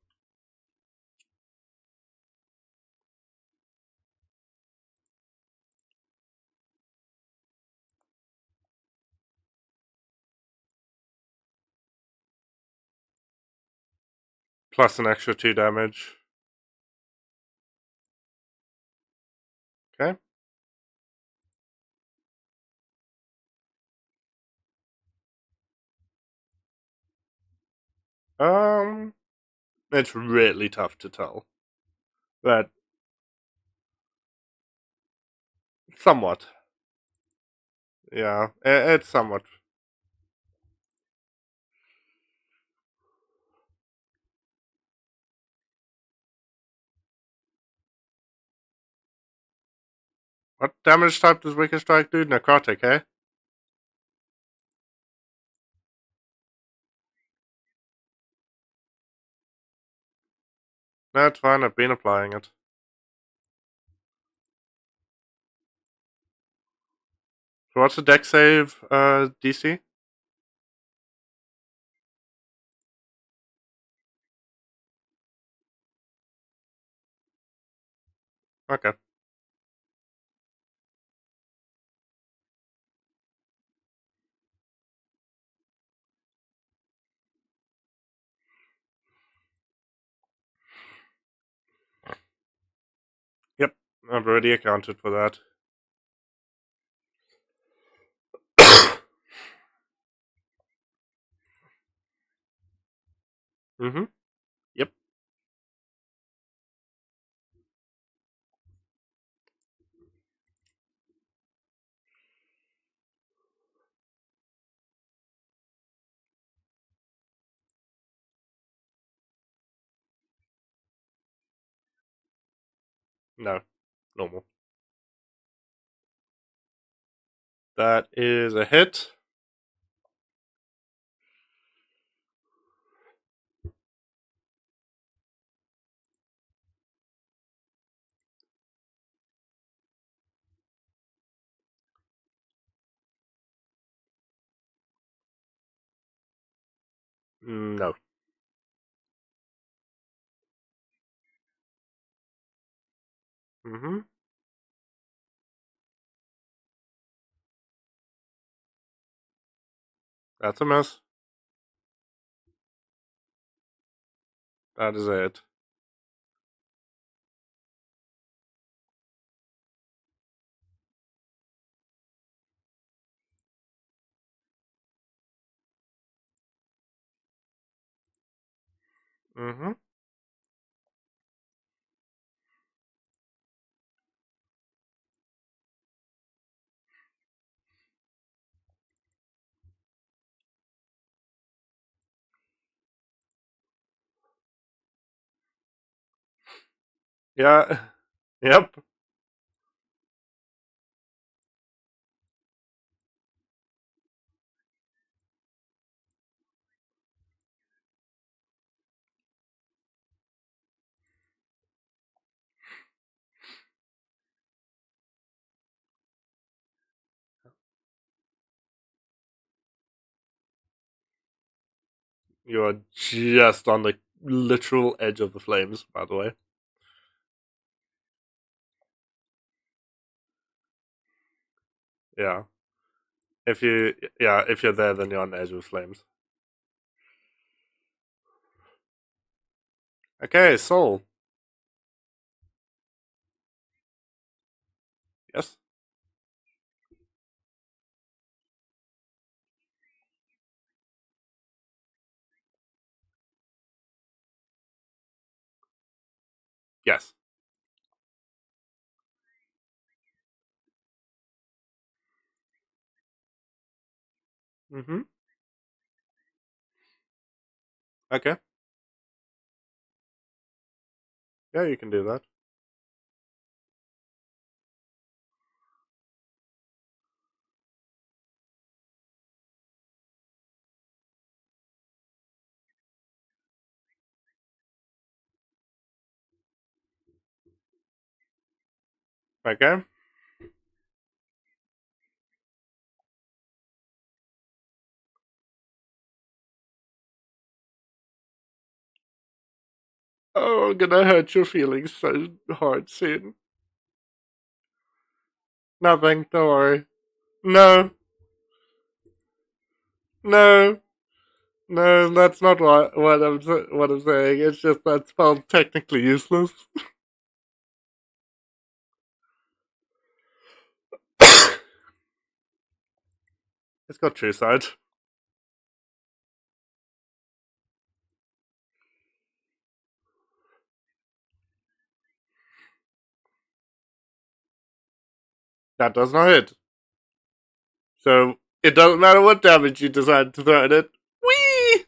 Plus an extra 2 damage. Okay. Um, it's really tough to tell, but somewhat. Yeah, it's somewhat. What damage type does Wicked Strike do? Necrotic, eh? That's fine. I've been applying it. So what's the deck save DC? Okay. Yep. I've already accounted for that. Mm-hmm. Yep. No. Normal. That is a hit. No. Mm-hmm. That's a miss. That is it. Mm-hmm. Yeah. Yep. You are just on the literal edge of the flames, by the way. Yeah. If you're there, then you're on the edge of flames. Okay, Soul. Yes. Yes. Mm-hmm. Okay. Yeah, you can do that. Okay. Oh, I'm gonna hurt your feelings so hard soon. Nothing, don't worry. No, no, no, that's not what I'm saying. It's just that spell's technically useless. It's got true side. That does not hit. So it doesn't matter what damage you decide to throw at it. Whee!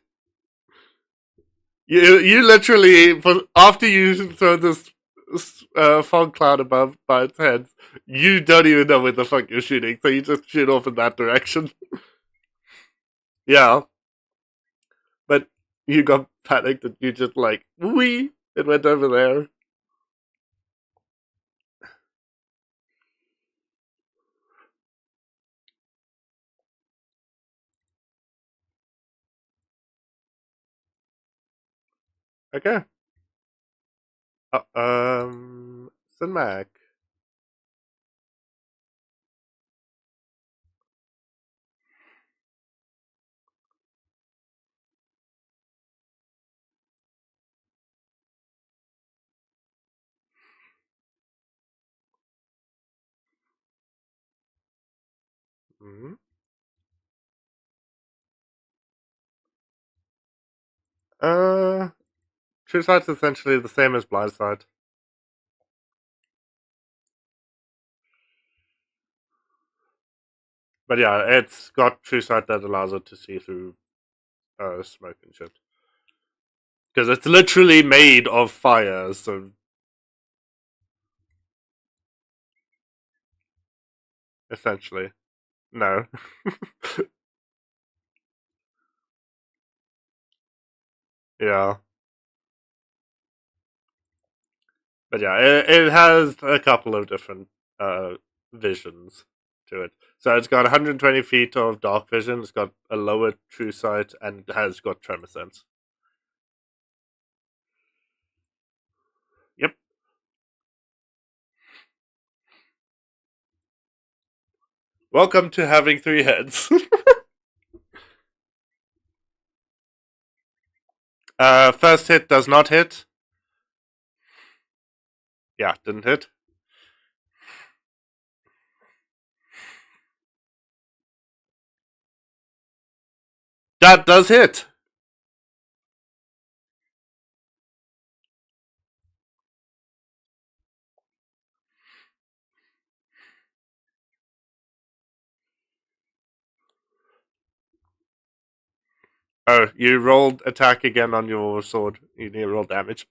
You literally after you throw this fog cloud above by its head, you don't even know where the fuck you're shooting, so you just shoot off in that direction. Yeah, but you got panicked and you just like wee. It went over there. Okay. Sin Mac. Mm-hmm. Uh, True Sight's essentially the same as Blind Sight, but yeah, it's got True Sight that allows it to see through smoke and shit. Because it's literally made of fire, so essentially, no. Yeah, but yeah, it has a couple of different uh, visions to it. So it's got 120 feet of dark vision. It's got a lower true sight, and it has got tremor sense. Yep. Welcome to having three heads. First hit does not hit. Yeah, didn't hit. That does hit. Oh, you rolled attack again on your sword. You need to roll damage.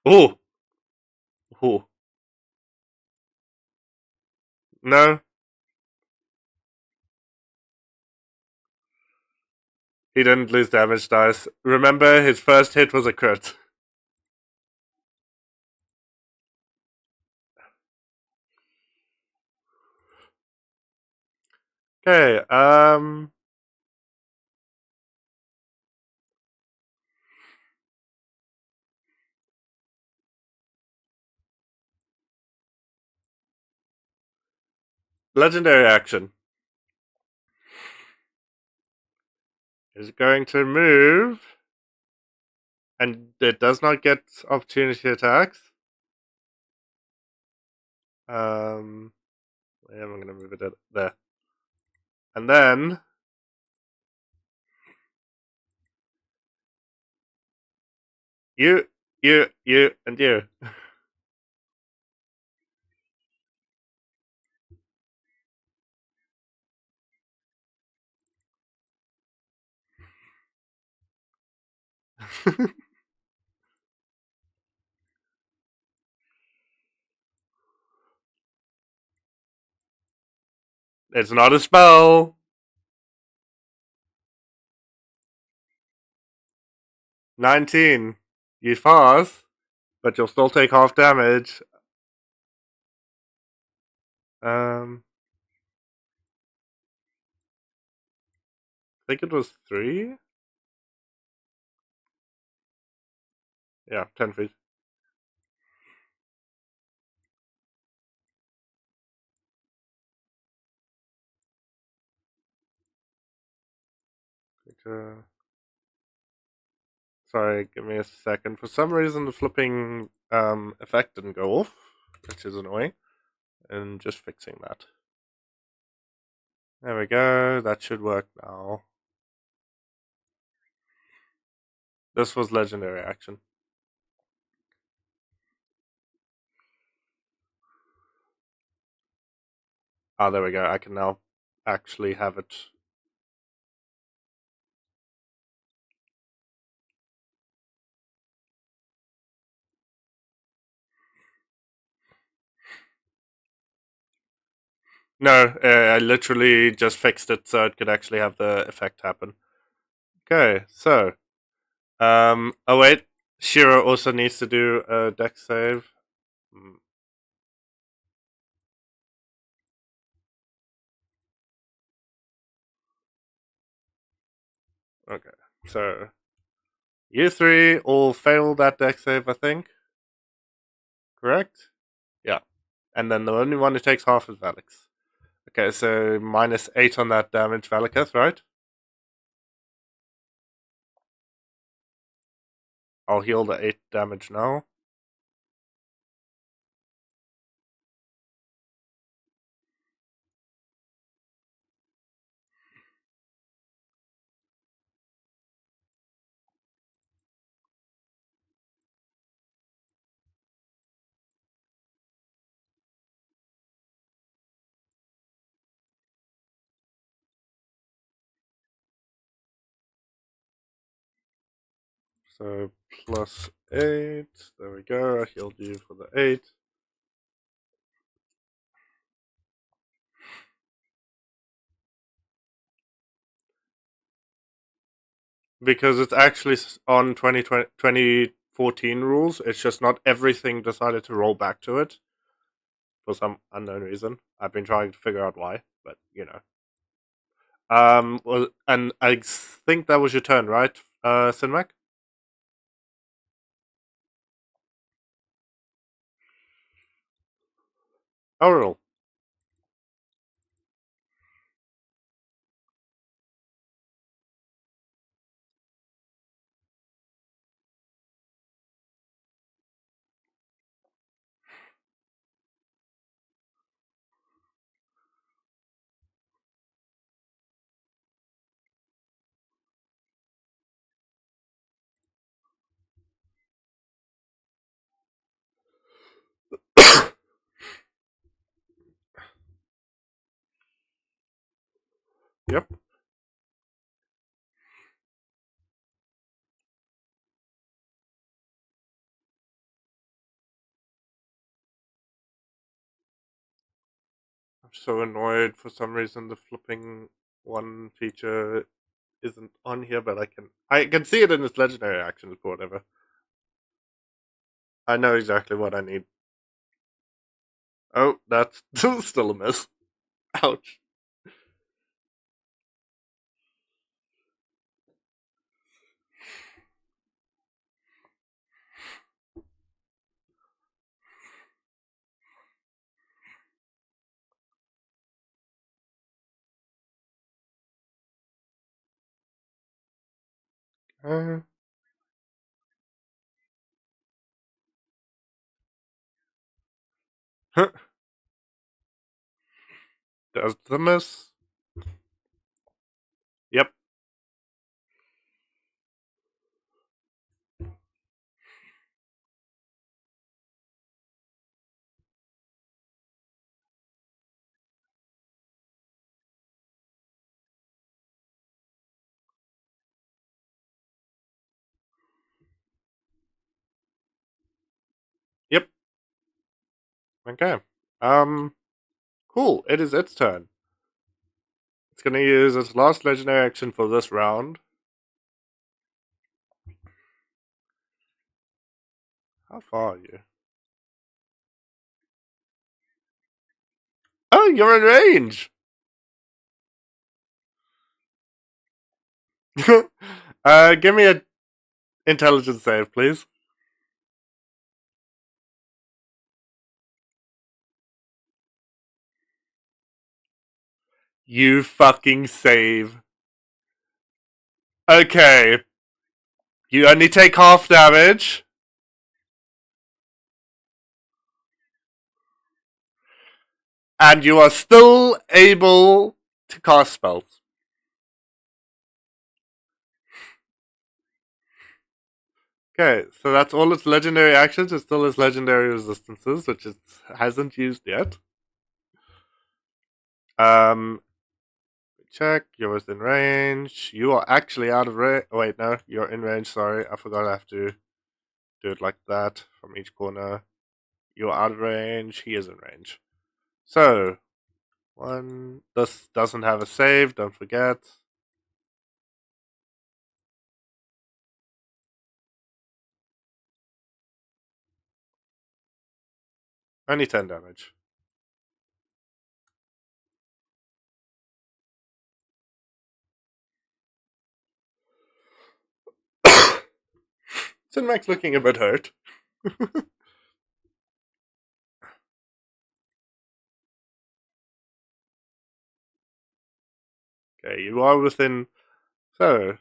Oh, oh, no, he didn't lose damage dice. Remember, his first hit was a crit. Okay, legendary action is going to move, and it does not get opportunity attacks. I'm going to move it there. And then you, and you. It's not a spell. 19. You pass, but you'll still take half damage. I think it was 3. Yeah, 10 feet. Sorry, give me a second. For some reason, the flipping effect didn't go off, which is annoying. And just fixing that. There we go. That should work now. This was legendary action. Ah, there we go. I can now actually have it. No, I literally just fixed it so it could actually have the effect happen. Okay, so. Oh wait. Shiro also needs to do a dex save. Okay, so. You three all failed that dex save, I think. Correct? Yeah. And then the only one who takes half is Valix. Okay, so -8 on that damage, Valicus, right? I'll heal the 8 damage now. So +8. There we go. I healed you for the 8. Because it's actually on 2014 rules. It's just not everything decided to roll back to it for some unknown reason. I've been trying to figure out why, but you know. Well, and I think that was your turn, right, Sinmac? Oral. Yep. I'm so annoyed for some reason the flipping one feature isn't on here, but I can see it in its legendary actions or whatever. I know exactly what I need. Oh, that's still a miss. Ouch. Uh, does the miss? Yep. Yep. Okay. Um. Cool. It is its turn. It's gonna use its last legendary action for this round. How far are you? Oh, you're in range. Give me a intelligence save, please. You fucking save. Okay. You only take half damage. And you are still able to cast spells. Okay, so that's all its legendary actions. It still has legendary resistances, which it hasn't used yet. Um, check. You're within range. You are actually out of range. Oh, wait, no, you're in range. Sorry, I forgot I have to do it like that from each corner. You're out of range. He is in range. So, one. This doesn't have a save, don't forget. Only 10 damage. Sinmac's looking a bit hurt. Okay, you are within. So,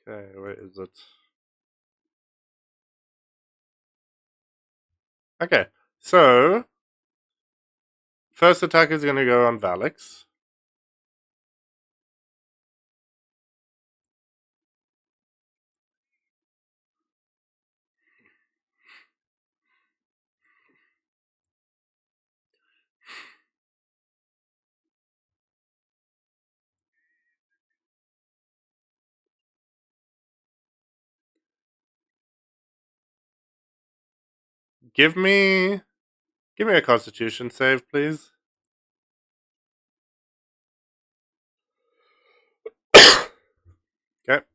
okay, where is it? Okay, so first attack is going to go on Valix. Give me a Constitution save, please. Okay.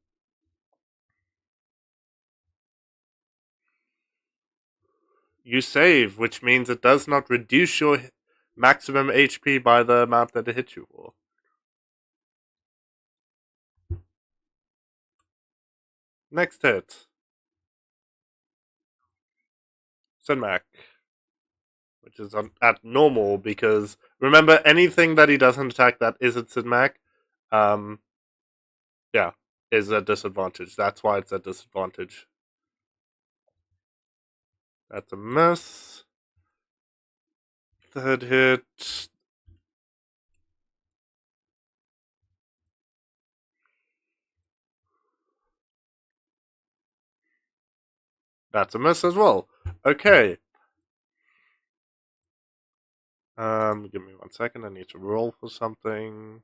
You save, which means it does not reduce your maximum HP by the amount that it hit you for. Next hit. Sinmac. Which is at normal because remember anything that he doesn't attack that isn't Sinmac, um, yeah, is a disadvantage. That's why it's a disadvantage. That's a miss. Third hit. That's a miss as well. Okay. Give me 1 second. I need to roll for something.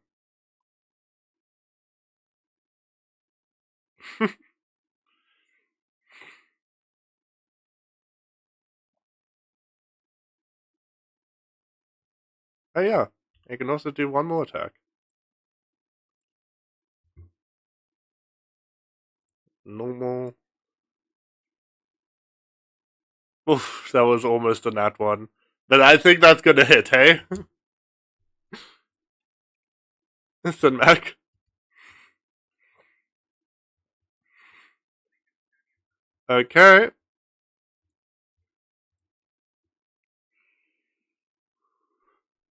Oh yeah, you can also do one more attack. Normal. Oof, that was almost a nat one. But I think that's gonna hit, hey? Listen, Mac. Okay.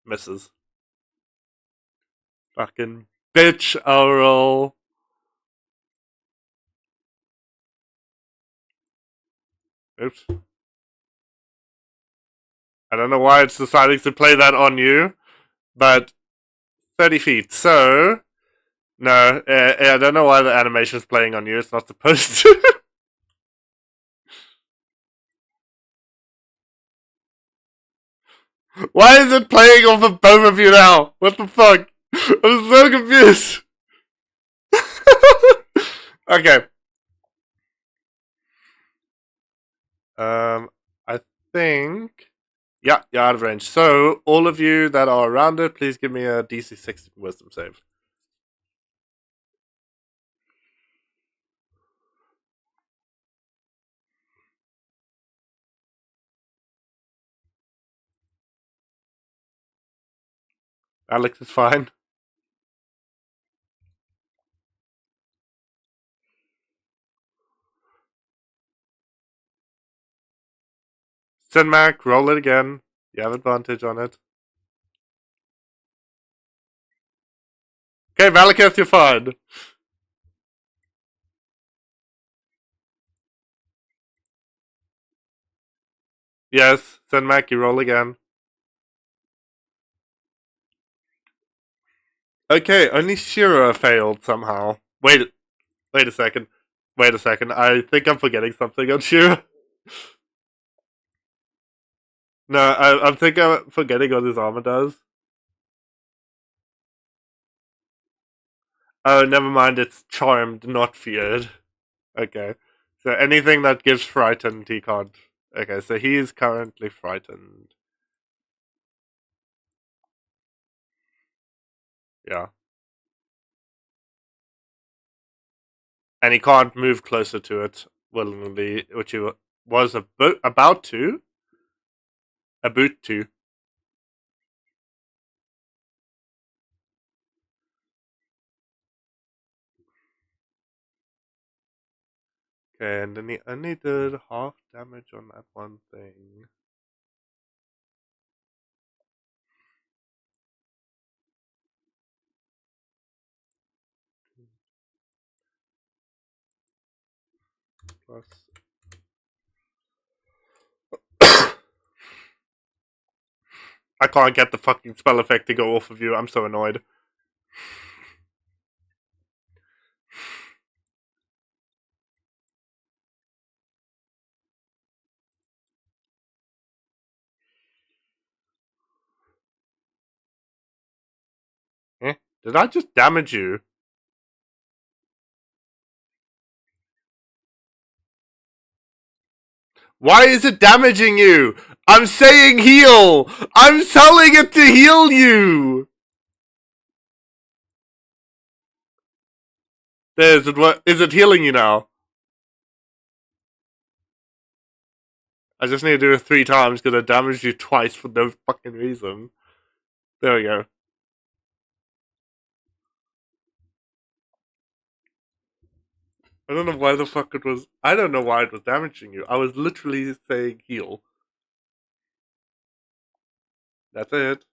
Misses. Fucking bitch, Oral. Oops. I don't know why it's deciding to play that on you, but 30 feet. So, no, I don't know why the animation's playing on you. It's not supposed to. Why is it playing off of both of you now? What the fuck? I'm so confused. Okay. I think. Yeah, you're out of range. So, all of you that are around it, please give me a DC 16 wisdom save. Alex is fine. Sinmac, roll it again. You have advantage on it. Okay, Valaketh, you're fine. Yes, Sinmac, you roll again. Okay, only Shira failed somehow. Wait a second. Wait a second. I think I'm forgetting something on Shira. No, I think I'm forgetting what his armor does. Oh, never mind. It's charmed, not feared. Okay. So anything that gives frightened, he can't. Okay, so he's currently frightened. Yeah. And he can't move closer to it willingly, which he was about to. About to. Okay, and then he only did half damage on that one thing. Plus. I can't get the fucking spell effect to go off of you. I'm so annoyed. Eh? Did I just damage you? Why is it damaging you? I'm saying heal! I'm telling it to heal you! Is it healing you now? I just need to do it 3 times because I damaged you twice for no fucking reason. There we go. I don't know why the fuck it was. I don't know why it was damaging you. I was literally saying heal. That's it.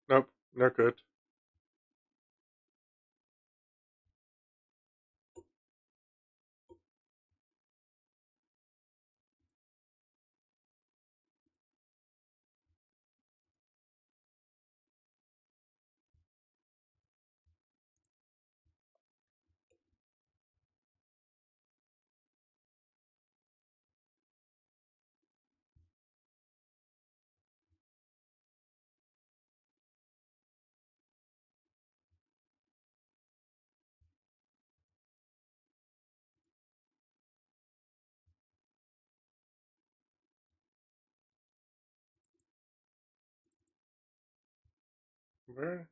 Nope, not good. Where?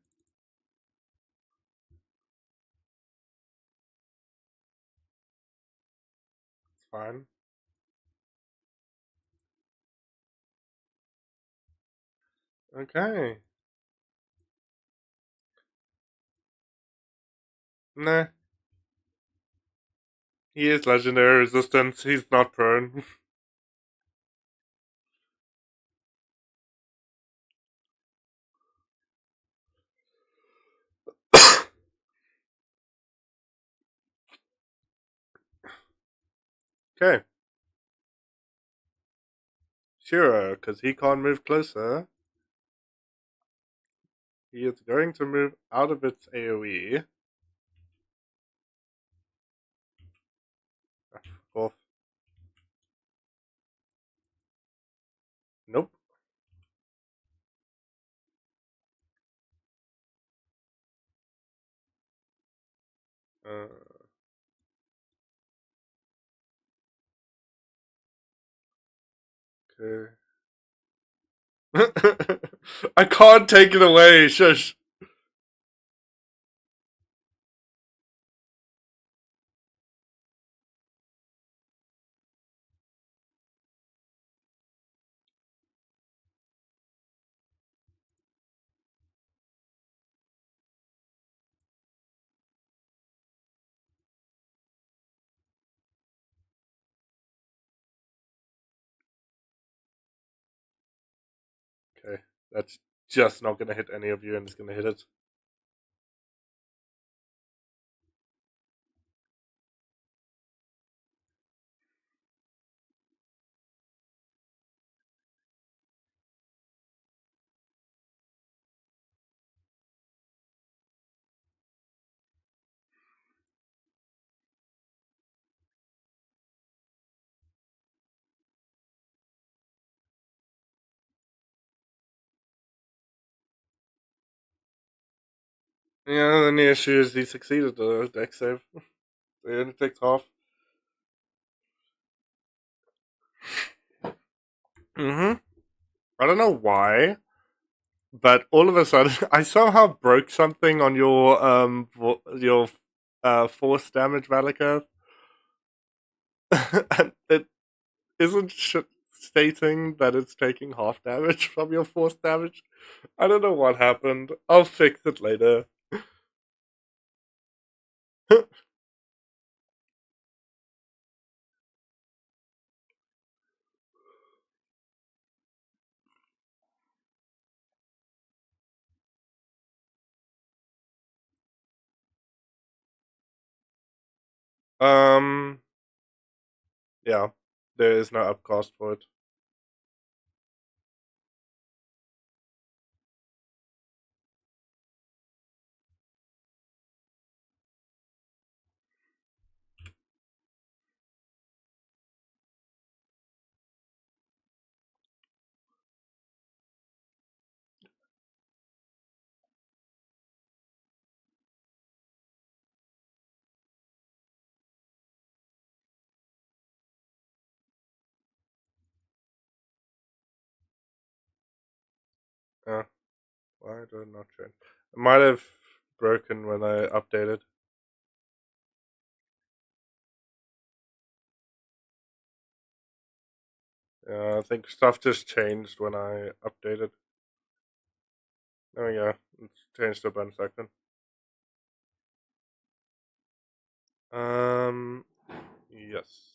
It's fine. Okay. Nah. He is legendary resistance. He's not prone. Okay. Sure, because he can't move closer. He is going to move out of its AoE. Off. Nope. Uh, okay. I can't take it away. Shush. Okay. That's just not going to hit any of you, and it's going to hit it. Yeah, the only issue is he succeeded the deck save. It only takes half. Mm-hmm. I don't know why, but all of a sudden I somehow broke something on your force damage Valaketh. And it isn't stating that it's taking half damage from your force damage. I don't know what happened. I'll fix it later. um, yeah, there is no upcast for it. Uh, why did it not change? It might have broken when I updated. I think stuff just changed when I updated. There we go. It's changed to burn second. Yes.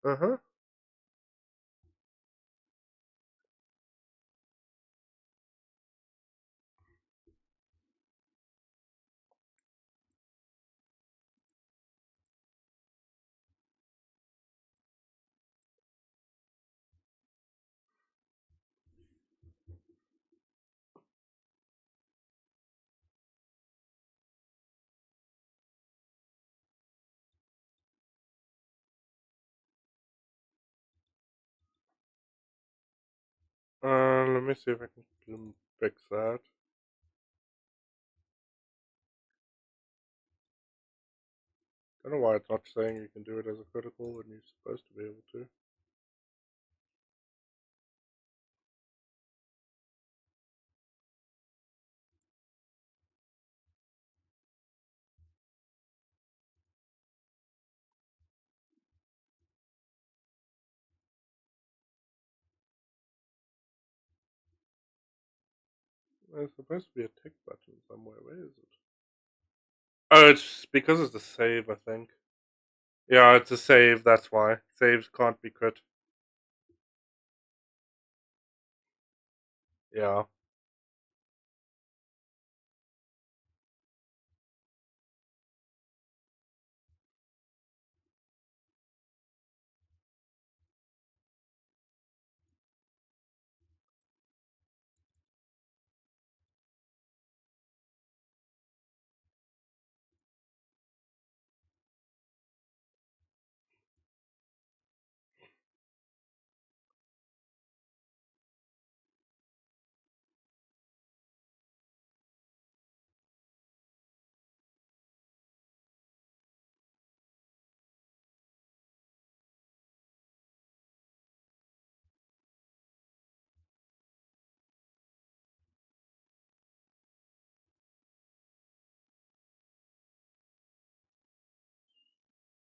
Uh-huh. Let me see if I can fix that. I don't know why it's not saying you can do it as a critical when you're supposed to be able to. There's supposed to be a tick button somewhere. Where is it? Oh, it's because it's a save, I think. Yeah, it's a save, that's why. Saves can't be crit. Yeah.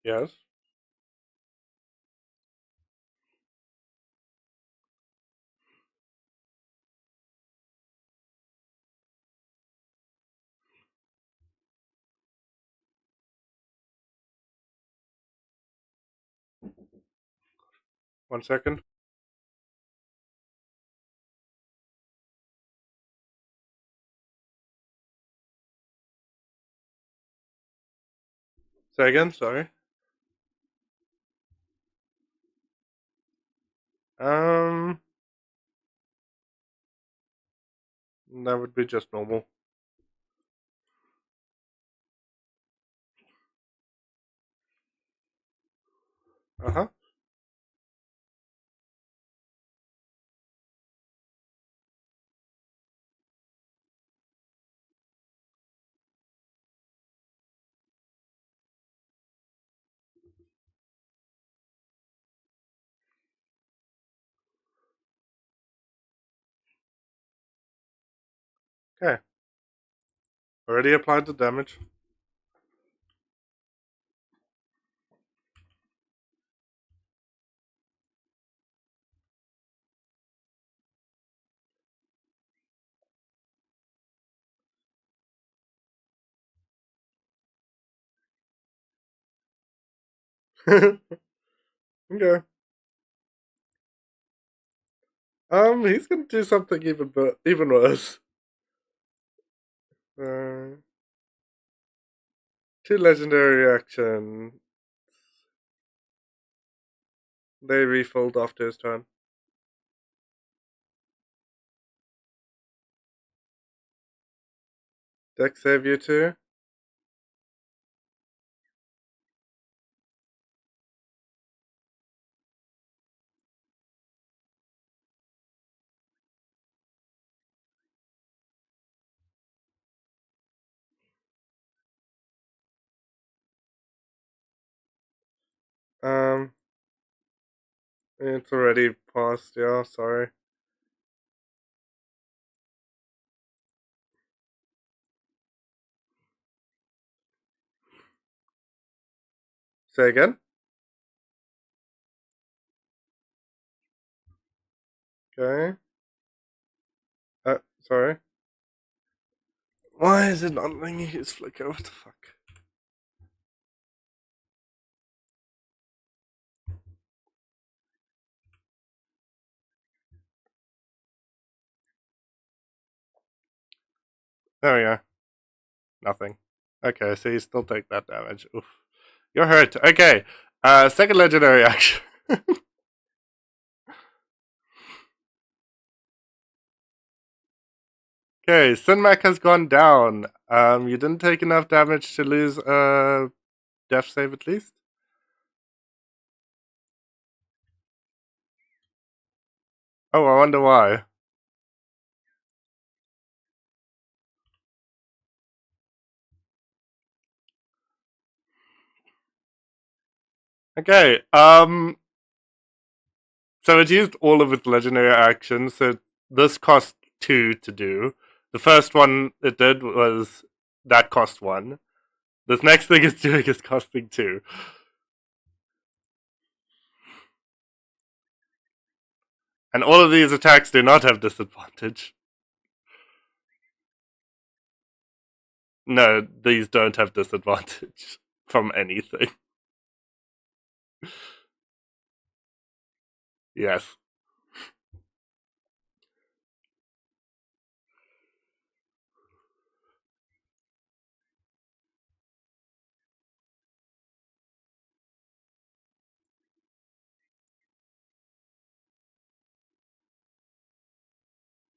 Yes. One second. Say again, sorry. Um, that would be just normal. Uh-huh. Okay. Already applied the damage. Okay. He's gonna do something even worse. Uh, two legendary reaction. They refilled after his turn. Deck save you too. Um, it's already passed. Yeah, sorry. Say again. Okay. Sorry. Why is it not letting me use flicker? What the fuck? There we go. Nothing. Okay, so you still take that damage. Oof. You're hurt. Okay. Second legendary action. Okay, Sinmac has gone down. You didn't take enough damage to lose a death save at least? Oh, I wonder why. Okay, so it used all of its legendary actions, so this cost 2 to do. The first one it did was that cost 1. This next thing it's doing is costing 2. And all of these attacks do not have disadvantage. No, these don't have disadvantage from anything. Yes.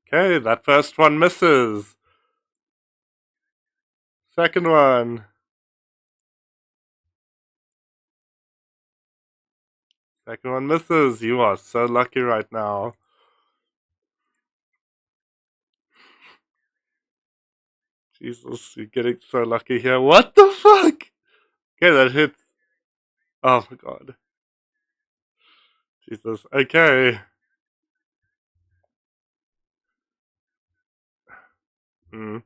Okay, that first one misses. Second one. Second one misses. You are so lucky right now. Jesus, you're getting so lucky here. What the fuck? Okay, that hits. Oh my god. Jesus. Okay. Mm,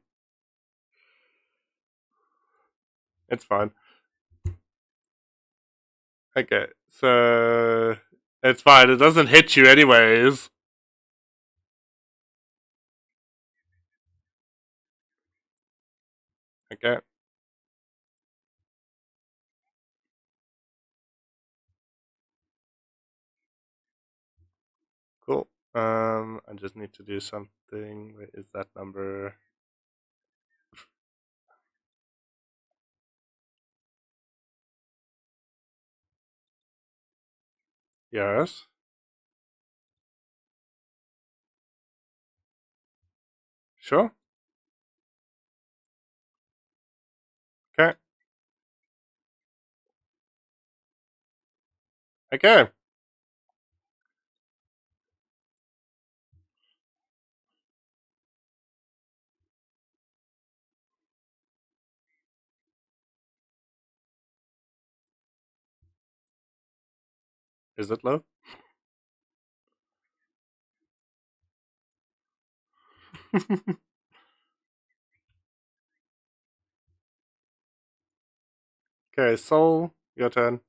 it's fine. Okay, so it's fine. It doesn't hit you anyways. Okay, cool. I just need to do something. Where is that number? Yes. Sure. Okay. Okay. Is it low? Okay, Soul, your turn.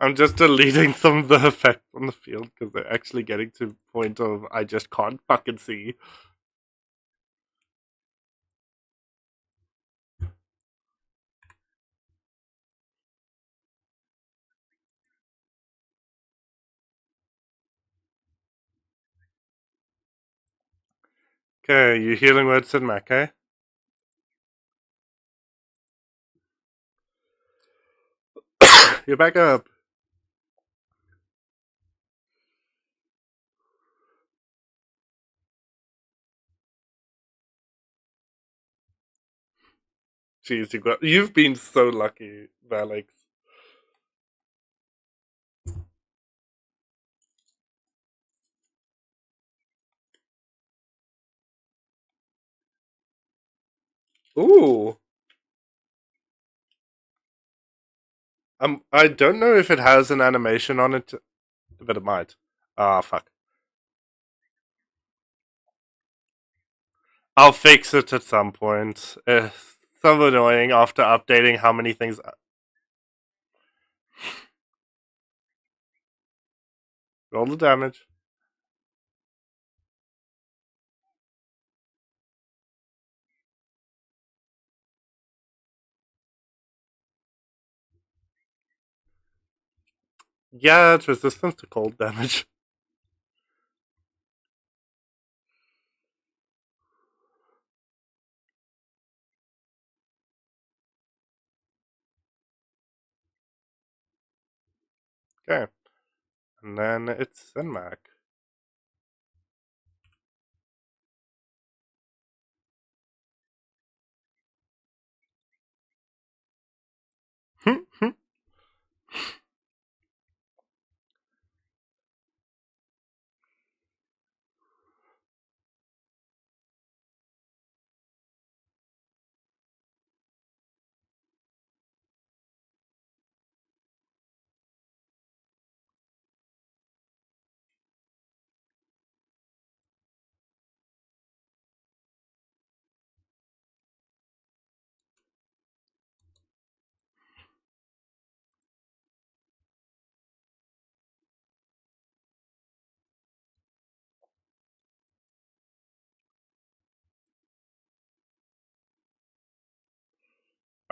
I'm just deleting some of the effects on the field because they're actually getting to the point of I just can't fucking see. Okay, you healing words in Mac, eh? You're back up. Jeez, you've been so lucky, Valix. Ooh. I don't know if it has an animation on it, but it might. Ah, fuck. I'll fix it at some point. It's so annoying after updating how many things. Roll the damage. Yeah, it's resistance to cold damage. Okay. And then it's Zenmac.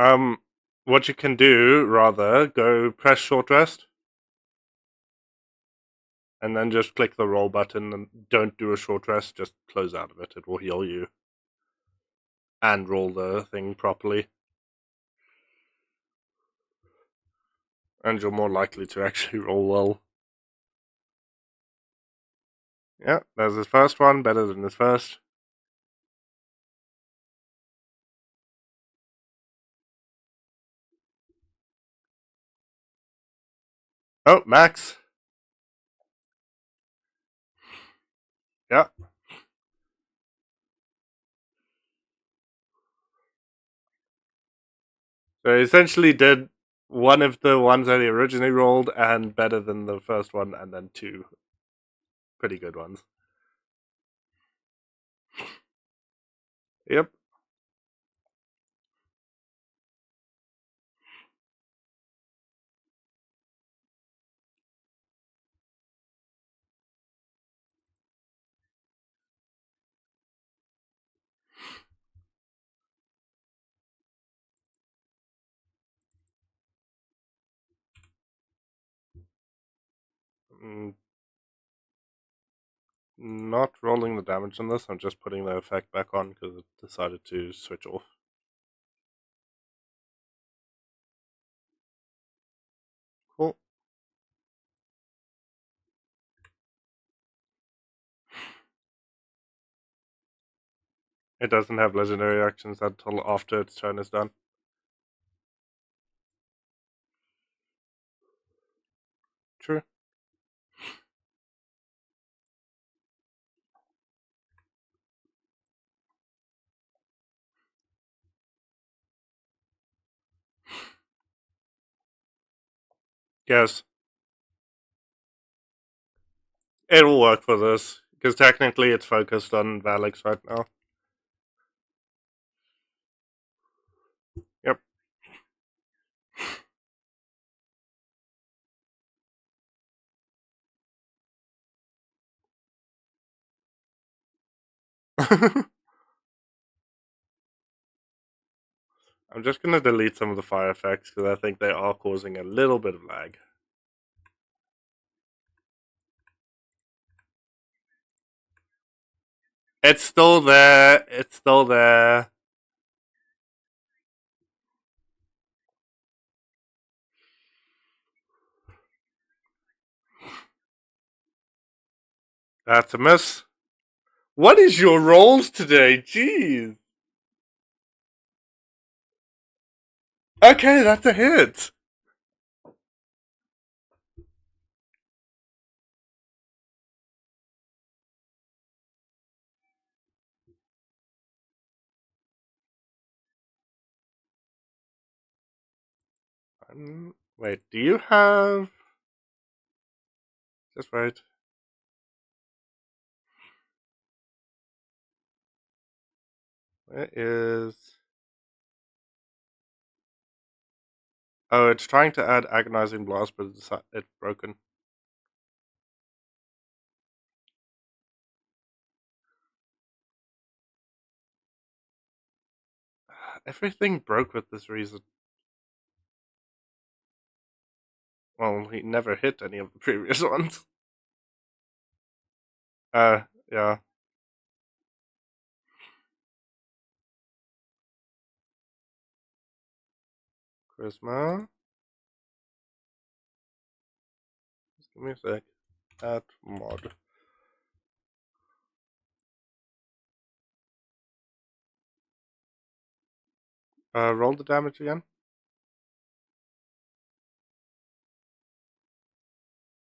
Um, what you can do, rather, go press short rest, and then just click the roll button and don't do a short rest, just close out of it. It will heal you. And roll the thing properly. And you're more likely to actually roll well. Yeah, there's his first one, better than his first. Oh, max. Yeah. So he essentially did one of the ones that he originally rolled and better than the first one, and then two pretty good ones. Yep. Mm, not rolling the damage on this, I'm just putting the effect back on because it decided to switch off. Cool. It doesn't have legendary actions until after its turn is done. True. Yes. It'll work for this, because technically it's focused on Valix right now. Yep. I'm just going to delete some of the fire effects because I think they are causing a little bit of lag. It's still there. It's still there. That's a miss. What is your rolls today? Jeez. Okay, that's a hit. Wait, do you have... Just wait. Where is... Oh, it's trying to add Agonizing Blast, but it's broken. Everything broke with this reason. Well, he never hit any of the previous ones. Yeah. Charisma. Just give me a sec. Add mod. Roll the damage again.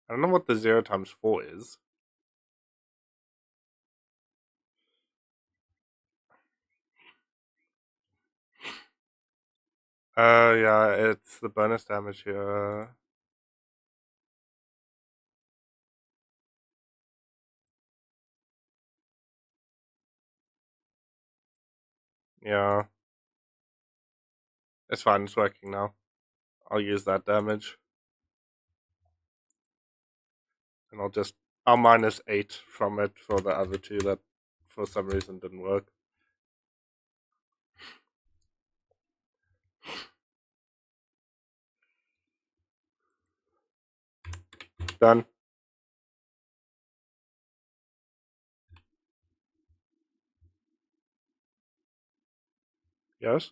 I don't know what the 0 times 4 is. Yeah, it's the bonus damage here. Yeah. It's fine, it's working now. I'll use that damage. And I'll minus 8 from it for the other two that for some reason didn't work. Done. Yes?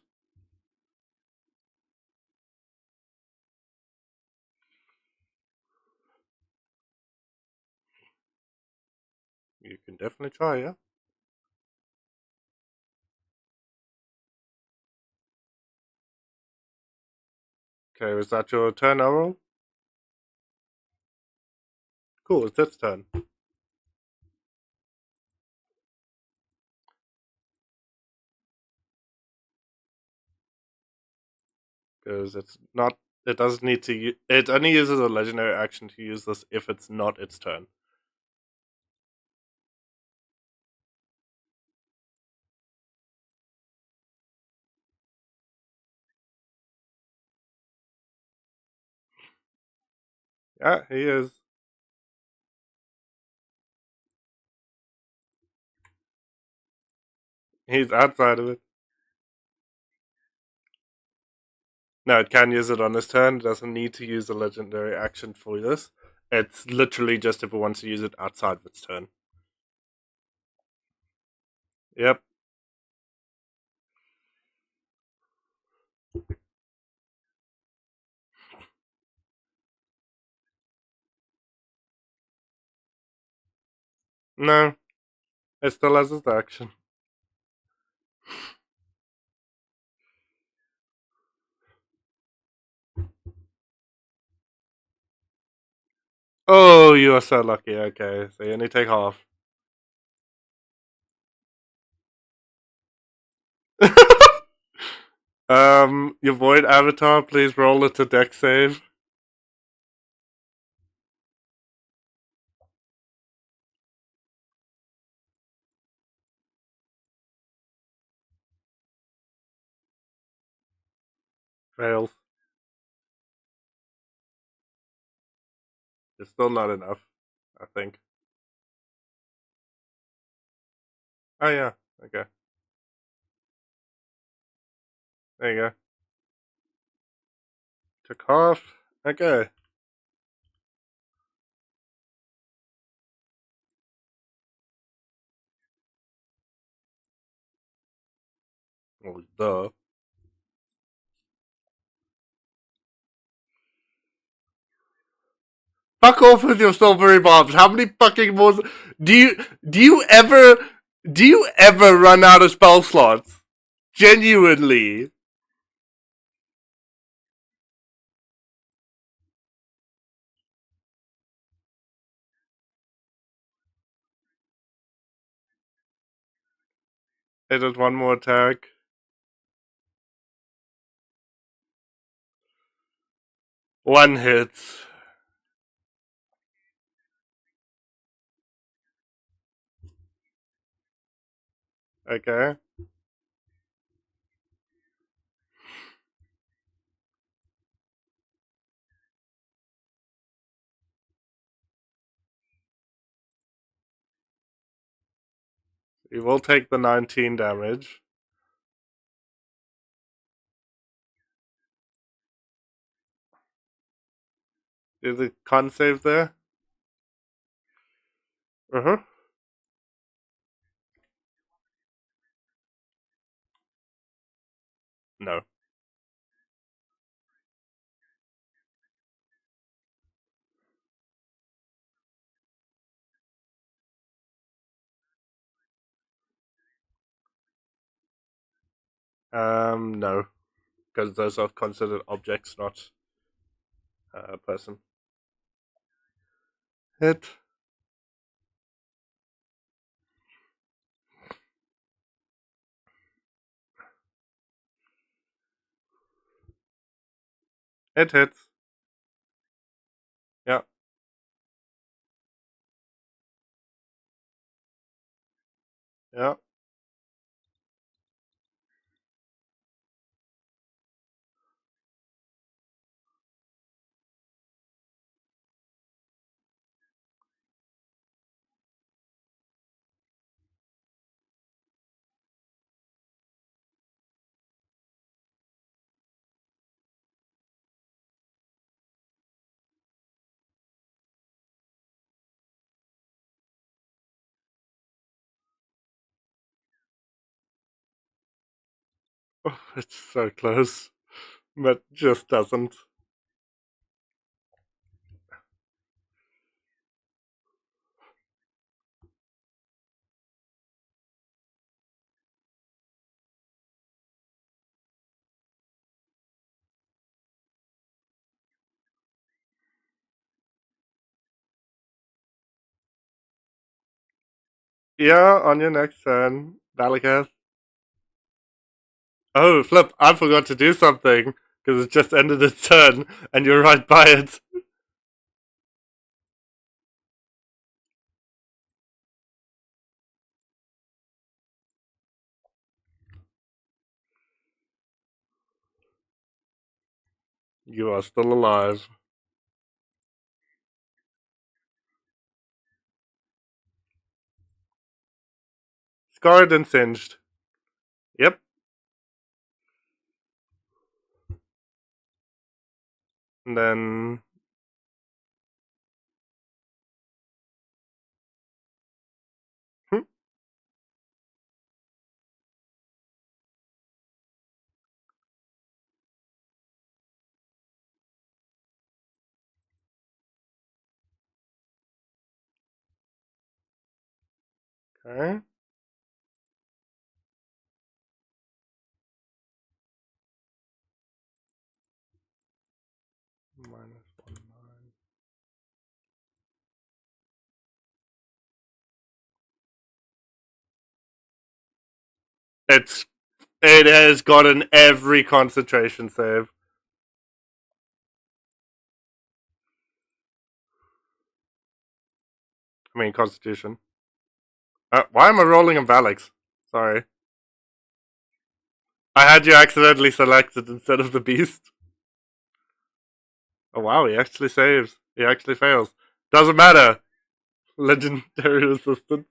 You can definitely try, yeah? Okay, was that your turn, Errol? Cool, it's its turn. Because it's not... It doesn't need to... It only uses a legendary action to use this if it's not its turn. Yeah, he is. He's outside of it. No, it can use it on his turn. It doesn't need to use a legendary action for this. It's literally just if it wants to use it outside of its turn. Yep. No, it still has its action. Oh, you are so lucky. Okay, so you only take half. Your void avatar, please roll it to deck save. Fails. It's still not enough, I think. Oh yeah, okay. There you go. Took half. Okay. Well, duh. Fuck off with your silvery bombs. How many fucking more do you ever run out of spell slots? Genuinely. It is one more attack. One hit. Okay. You will take the 19 damage. Is it con save there? Uh-huh. No. No. Because those are considered objects, not a person. Hit. It hits. Yeah. Yeah. Oh, it's so close. But just doesn't. Yeah, on your next turn, Daleketh. Oh, flip, I forgot to do something, because it just ended its turn, and you're right by it. You are still alive. Scarred and singed. Yep. And then... Hmm, okay. -1/9. It has gotten every concentration save. I mean, constitution. Why am I rolling in Valix? Sorry. I had you accidentally selected instead of the beast. Oh wow, he actually saves. He actually fails. Doesn't matter. Legendary resistance.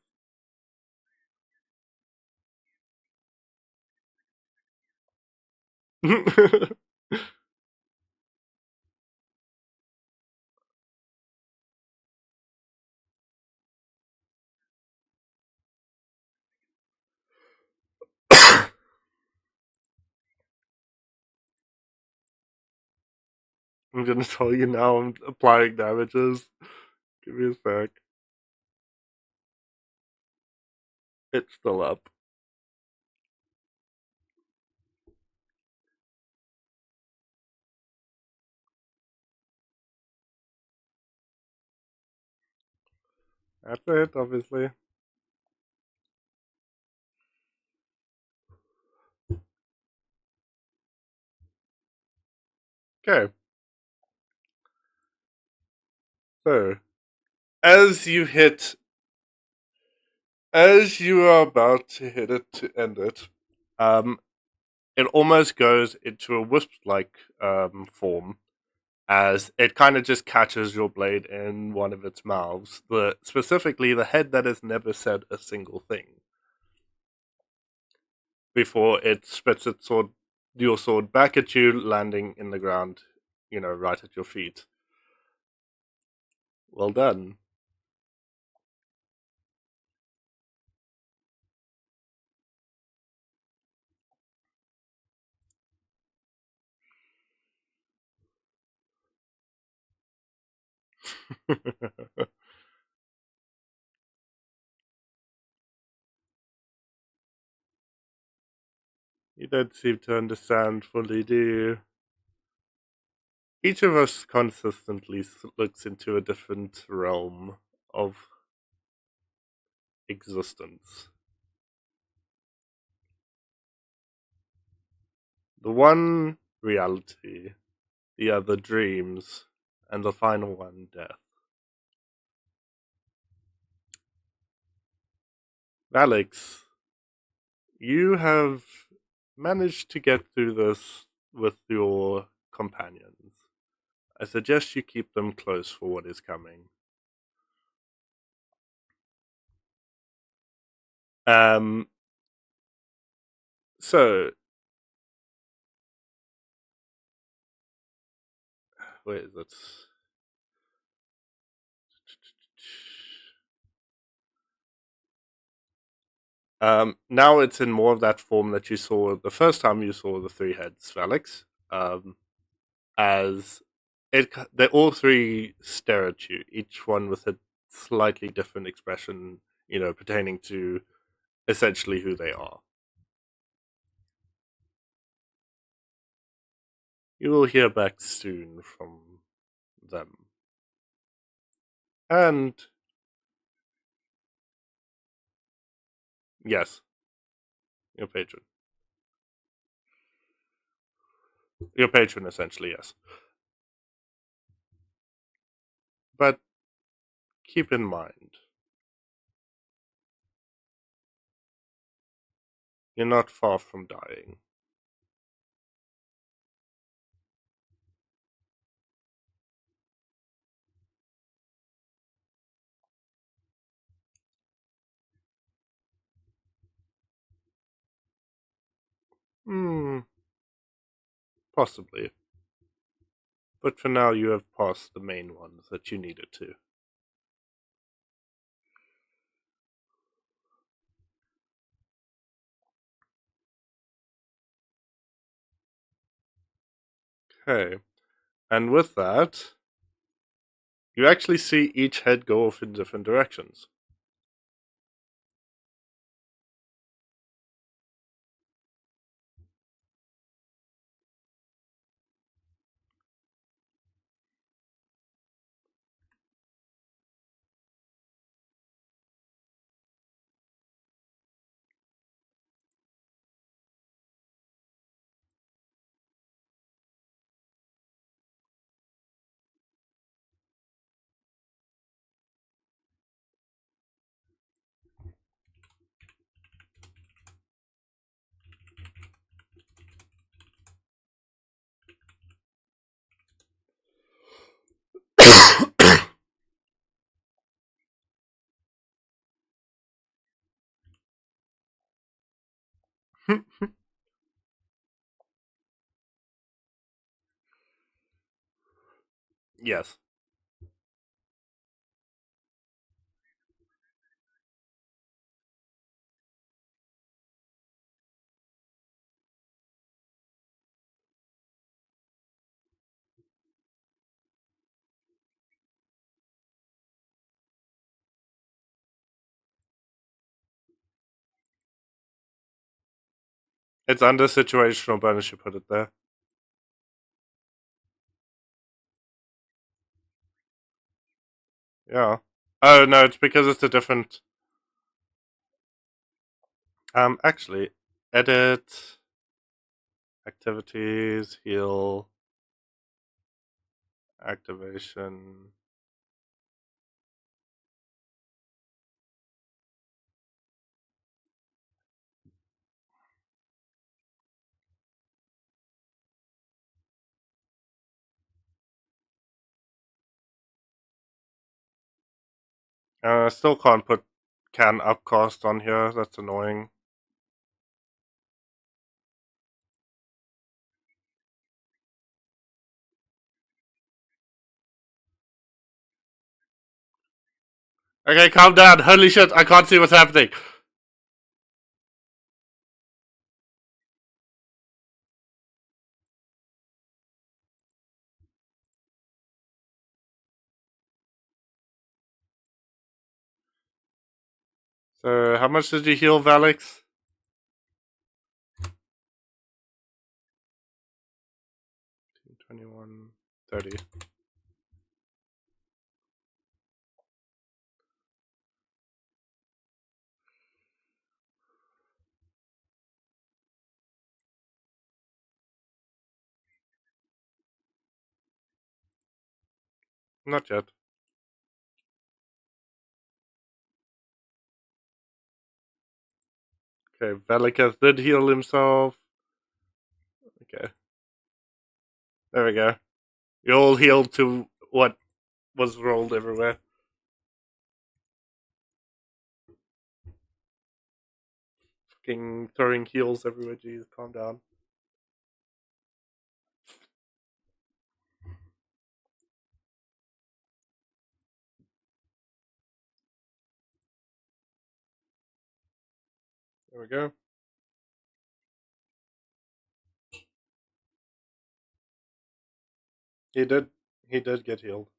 I'm gonna tell you now I'm applying damages. Give me a sec. It's still up. That's it, obviously. Okay. So, as you hit, as you are about to hit it to end it, um, it almost goes into a wisp-like form as it kind of just catches your blade in one of its mouths. Specifically the head that has never said a single thing before it spits your sword back at you, landing in the ground, right at your feet. Well done. You don't seem to understand fully, do you? Each of us consistently looks into a different realm of existence. The one reality, the other dreams, and the final one death. Alex, you have managed to get through this with your companions. I suggest you keep them close for what is coming. Um, so, where is it? Now it's in more of that form that you saw the first time you saw the three heads, Alex. As they all three stare at you, each one with a slightly different expression, pertaining to essentially who they are. You will hear back soon from them. And yes, your patron. Your patron, essentially, yes. But keep in mind, you're not far from dying. Hmm, possibly. But for now, you have passed the main ones that you needed to. Okay. And with that, you actually see each head go off in different directions. Yes. It's under situational bonus, you put it there. Yeah. Oh, no, it's because it's a different. Actually, edit, activities, heal, activation. I still can't put can upcast on here. That's annoying. Okay, calm down. Holy shit, I can't see what's happening. So, how much did you heal, Valix? 21, 30. Not yet. Okay, Velicus did heal himself. Okay. There we go. You all healed to what was rolled everywhere. Fucking throwing heals everywhere, jeez, calm down. There we go. He did get healed.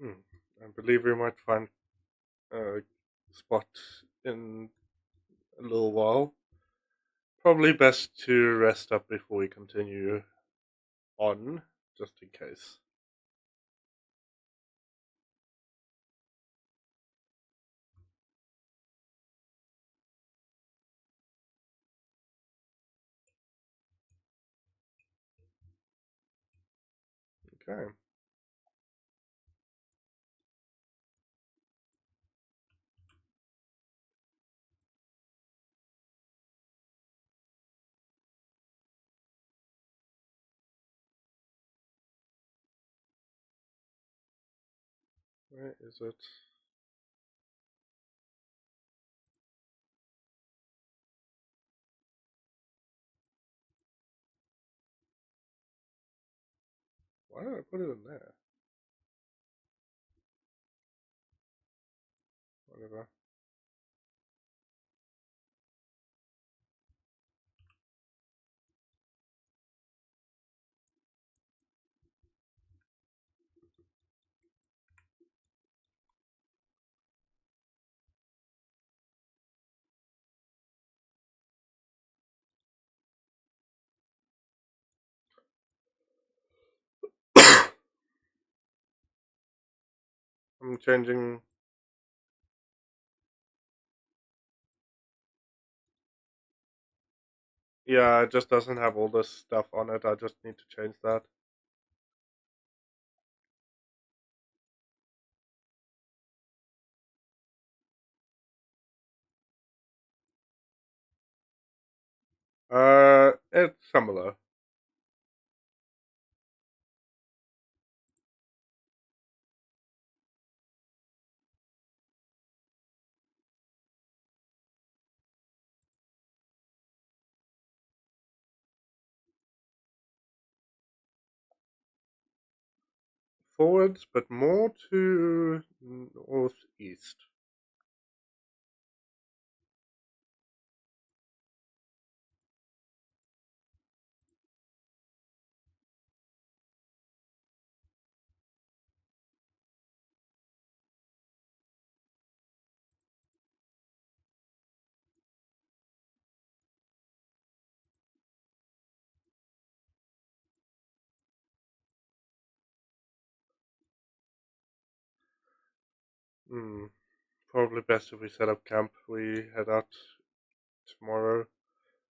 I believe we might find a spot in a little while. Probably best to rest up before we continue on, just in case. Okay. Where is it? Why did I put it in there? Whatever. I'm changing. Yeah, it just doesn't have all this stuff on it. I just need to change that. It's similar. Forwards, but more to northeast. Probably best if we set up camp. We head out tomorrow.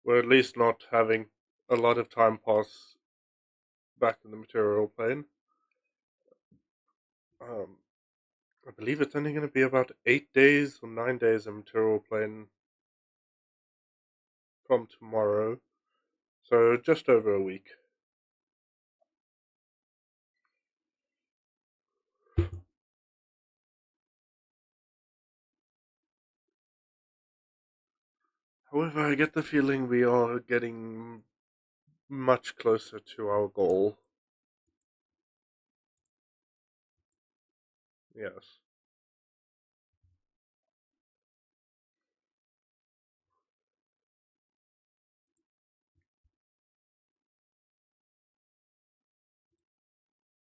We're at least not having a lot of time pass back in the material plane. I believe it's only going to be about 8 days or 9 days in material plane from tomorrow. So just over a week. However, I get the feeling we are getting much closer to our goal. Yes.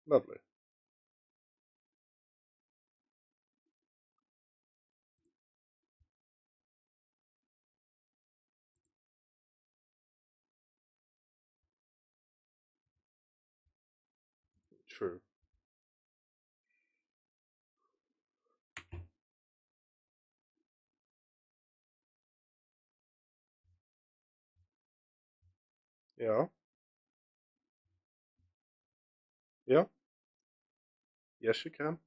Lovely. True. Yeah. Yeah. Yes, you can.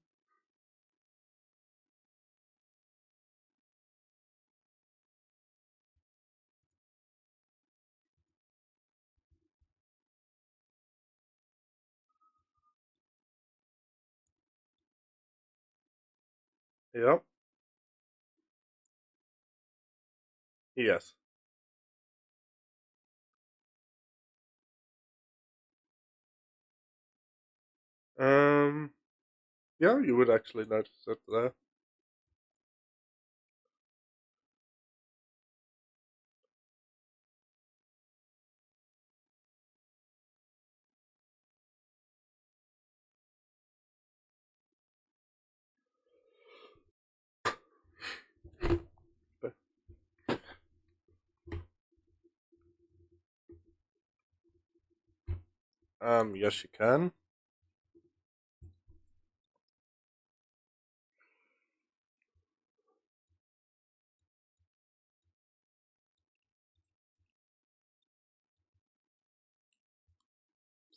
Yeah. Yes. Yeah, you would actually notice it there. Yes, you can.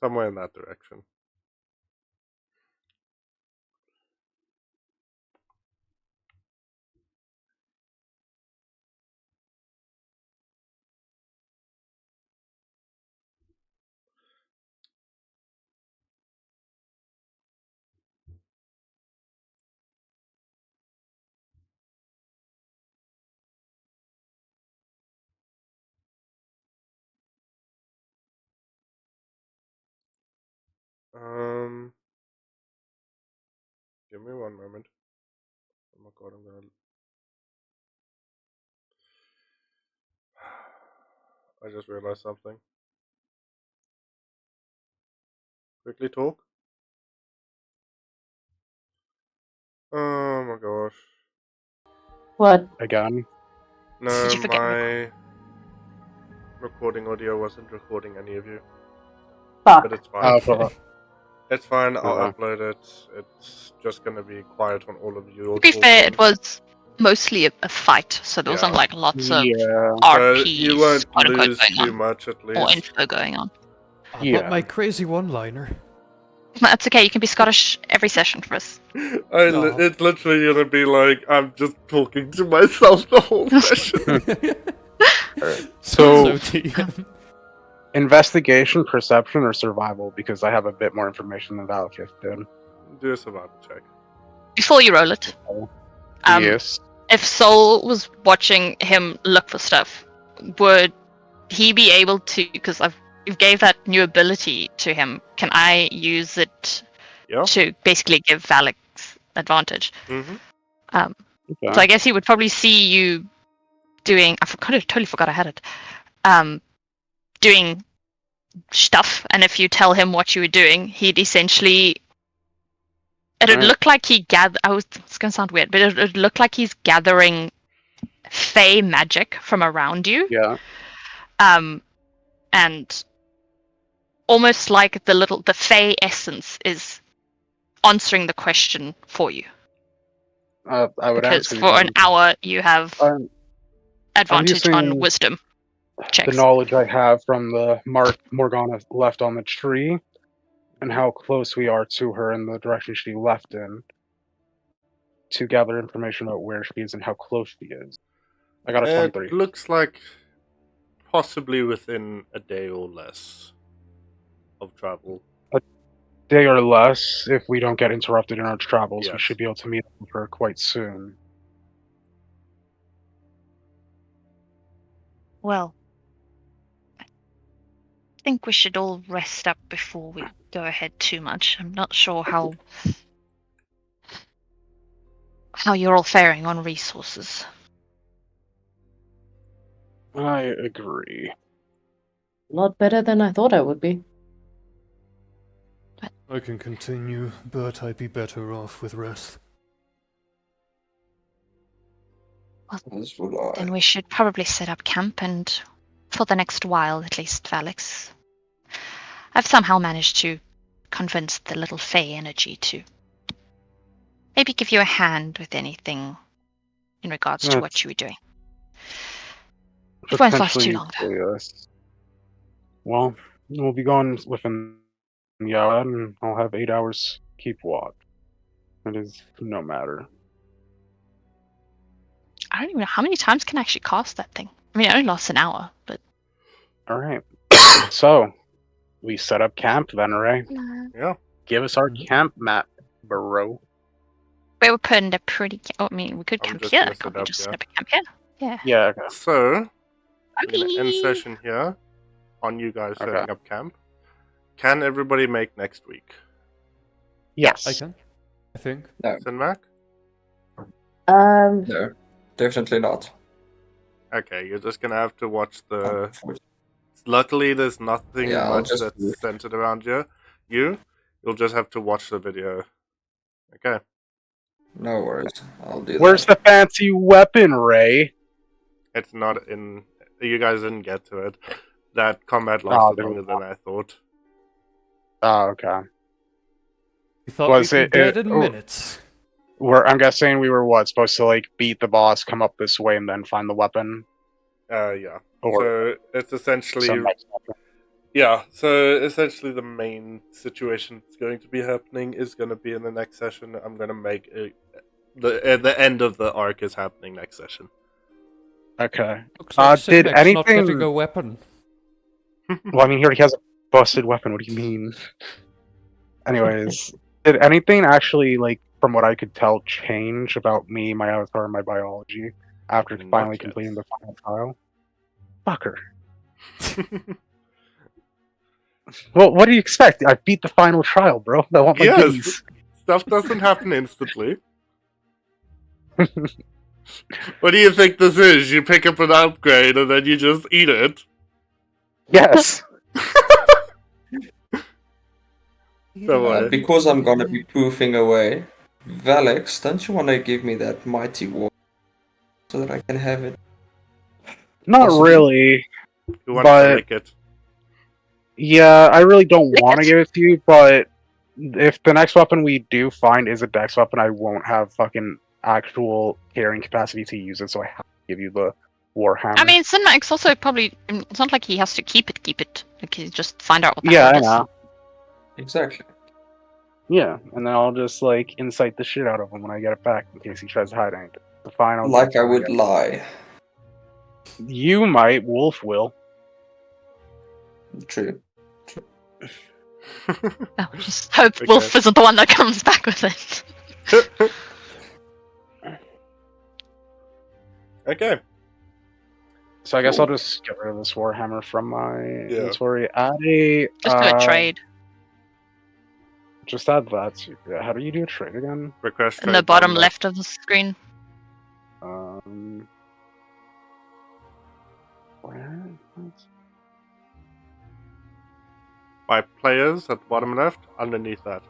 Somewhere in that direction. Give me one moment. Oh my god, I'm gonna. I just realized something. Quickly talk. Oh my gosh. What? Again? No, Did you forget my recording audio wasn't recording any of you. Fuck. But it's fine. Okay. It's fine, I'll Yeah. upload it. It's just gonna be quiet on all of you. To be fair, it was mostly a fight, so there wasn't Yeah. like lots of Yeah. So RPs, you won't quote unquote, lose going too on, much at or least. info going on. Yeah. But my crazy one-liner. That's okay. You can be Scottish every session for us. No. It's literally gonna be like I'm just talking to myself the whole session. So, TM. Investigation, perception, or survival? Because I have a bit more information than Valakith did. Do a survival check. Before you roll it, Yes. if Soul was watching him look for stuff, would he be able to? Because you gave that new ability to him. Can I use it Yeah. to basically give Valak advantage? Mm-hmm. Okay. So I guess he would probably see you doing. Totally forgot I had it. Doing stuff, and if you tell him what you were doing, he'd essentially. It'd Right. look like he gather. It's gonna sound weird, but it'd look like he's gathering fey magic from around you. Yeah. And almost like the fey essence is answering the question for you. I would Because answer for an them. hour you have advantage on using wisdom the checks. knowledge I have from the mark Morgana left on the tree, and how close we are to her in the direction she left in, to gather information about where she is and how close she is. I got a 23. It looks like possibly within a day or less of travel. Day or less, if we don't get interrupted in our travels, we Yes. should be able to meet up with her quite soon. Well, I think we should all rest up before we go ahead too much. I'm not sure how you're all faring on resources. I agree. A lot better than I thought I would be. I can continue, but I'd be better off with rest. As would I. Then we should probably set up camp, and for the next while, at least, Valix. I've somehow managed to convince the little fey energy to maybe give you a hand with anything in regards to what you were doing. It won't last too long, though. Yes. Well, we'll be gone within the hour, and I'll have 8 hours keep watch. It is no matter. I don't even know how many times can I actually cast that thing. I mean, it only lasts an hour, but Alright. So, we set up camp then, Ray. Yeah. Give us our camp map, bro. we were putting a pretty. I mean, we could I'm camp just here. gonna Can't set we up, just yeah. set up a camp here? Yeah. Yeah, okay. So, I'm gonna end Whee! session here on you guys Okay. setting up camp. Can everybody make next week? Yes. I can, I think. Sinmac? No, definitely not. Okay, you're just gonna have to watch the. Luckily, there's nothing Yeah, I'll much just that's do it. centered around you. You'll just have to watch the video. Okay. No worries. I'll do Where's that. the fancy weapon, Ray? It's not in. You guys didn't get to it. That combat Oh, lasted there we longer than I thought. Oh, okay. You thought Was we'd be it- dead in oh. minutes. I'm guessing we were supposed to beat the boss, come up this way, and then find the weapon? Yeah. Or So it's essentially. some next weapon? Yeah, so essentially the main situation that's going to be happening is going to be in the next session. I'm going to make the end of the arc is happening next session. Okay. Looks like Did Sigmac's not anything- getting a weapon. Well, I mean, he already has a busted weapon. What do you mean? Anyways, did anything actually, from what I could tell, change about me, my avatar, and my biology after Not finally yet. completing the final trial? Fucker. Well, what do you expect? I beat the final trial, bro. I want my Yes. goodies. Stuff doesn't happen instantly. What do you think this is? You pick up an upgrade and then you just eat it? Yes. Don't worry. Because I'm gonna be poofing away, Valix, don't you want to give me that mighty war so that I can have it? Not Possibly. really. You want But- to lick it? Yeah, I really don't Lick want to it. give it to you, but if the next weapon we do find is a dex weapon, I won't have fucking actual carrying capacity to use it, so I have to give you the Warhammer. I mean, Cinemax also probably. It's not like he has to keep it. Like, he just find out what the yeah, hell I it is. know. Exactly. Yeah, and then I'll just incite the shit out of him when I get it back in case he tries to hide anything. The final. Like I would lie. You might. Wolf will. True. Oh, just hope Okay. Wolf isn't the one that comes back with it. Okay. So I guess Cool. I'll just get rid of this Warhammer from my Yeah. inventory. Add a Just do a trade. Just add that. How do you do a trade again? Request In the trade bottom left of the screen. Where? By players at the bottom left, underneath that.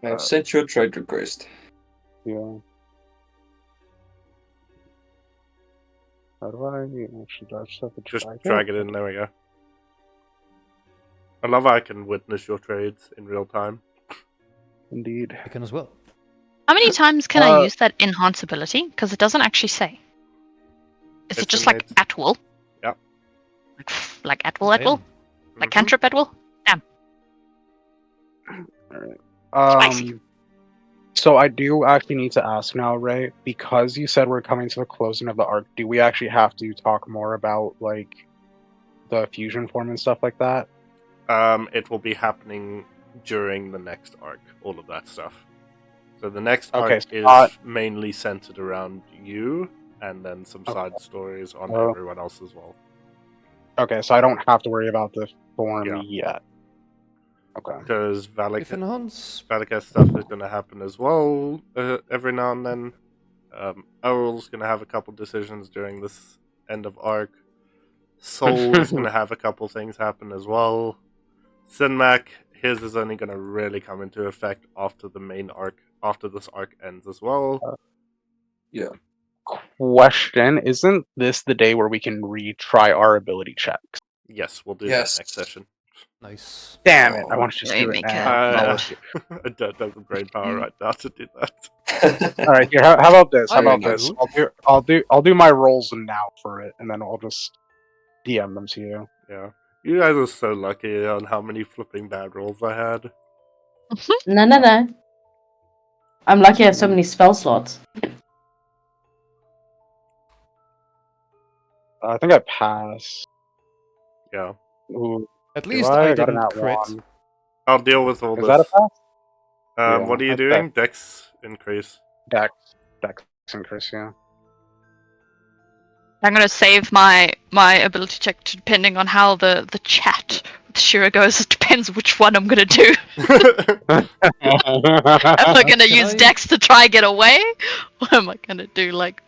I've sent you a trade request. Yeah. How do I actually do I just have to Just drag drag it in, there we go. I love how I can witness your trades in real time. Indeed. I can as well. How many times can I use that enhance ability? Because it doesn't actually say. Is it It's just in like its- at will? Yep. Like at will, at will? Like Mhm. cantrip at will? Alright. Spicy. So I do actually need to ask now, Ray, because you said we're coming to the closing of the arc, do we actually have to talk more about like the fusion form and stuff like that? It will be happening during the next arc, all of that stuff. So the next Okay, arc so is mainly centered around you, and then some side stories on Oh. everyone else as well. Okay, so I don't have to worry about the form Yeah. yet. Okay. Because If Valak enhance, stuff is going to happen as well every now and then. Errol's going to have a couple decisions during this end of arc. Soul is going to have a couple things happen as well. Sinmac, his is only going to really come into effect after the main arc, after this arc ends as well. Question: Isn't this the day where we can retry our ability checks? Yes, we'll do Yes. that next session. nice. Damn it! I want to just Let do me it make now. a I don't have the brain power right now to do that. All right, here. How about this? How I about do. this? I'll do my rolls now for it, and then I'll just DM them to you. Yeah. You guys are so lucky on how many flipping bad rolls I had. No. I'm lucky I have so many spell slots. I think I passed. Yeah. Ooh, At do least I I got an didn't at crit. one. I'll deal with all Is that a this. pass? Yeah, What are you that's doing? Dex increase. Dex increase, yeah. I'm gonna save my ability check depending on how the chat with Shira goes. It depends which one I'm gonna do. Am I gonna Can use I- Dex to try get away? Or am I gonna do like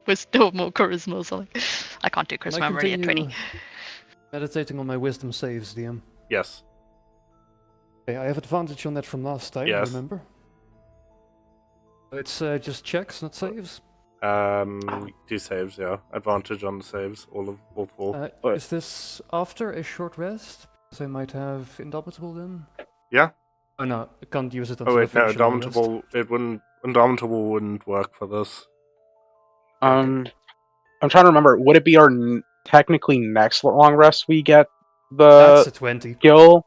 wisdom or charisma or something? I can't do Can charisma, I I'm already at 20. continue meditating on my wisdom saves, DM? Yes. Okay, I have advantage on that from last time, Yes. remember? It's just checks, not saves. 2 saves, yeah. Advantage on the saves, all four. But- Is this after a short rest? Because I might have Indomitable then? Yeah. Oh no, I can't use it Oh until I wait, no, finish a long rest. Indomitable wouldn't work for this. I'm trying to remember. Would it be our technically next long rest we get That's the a 20. skill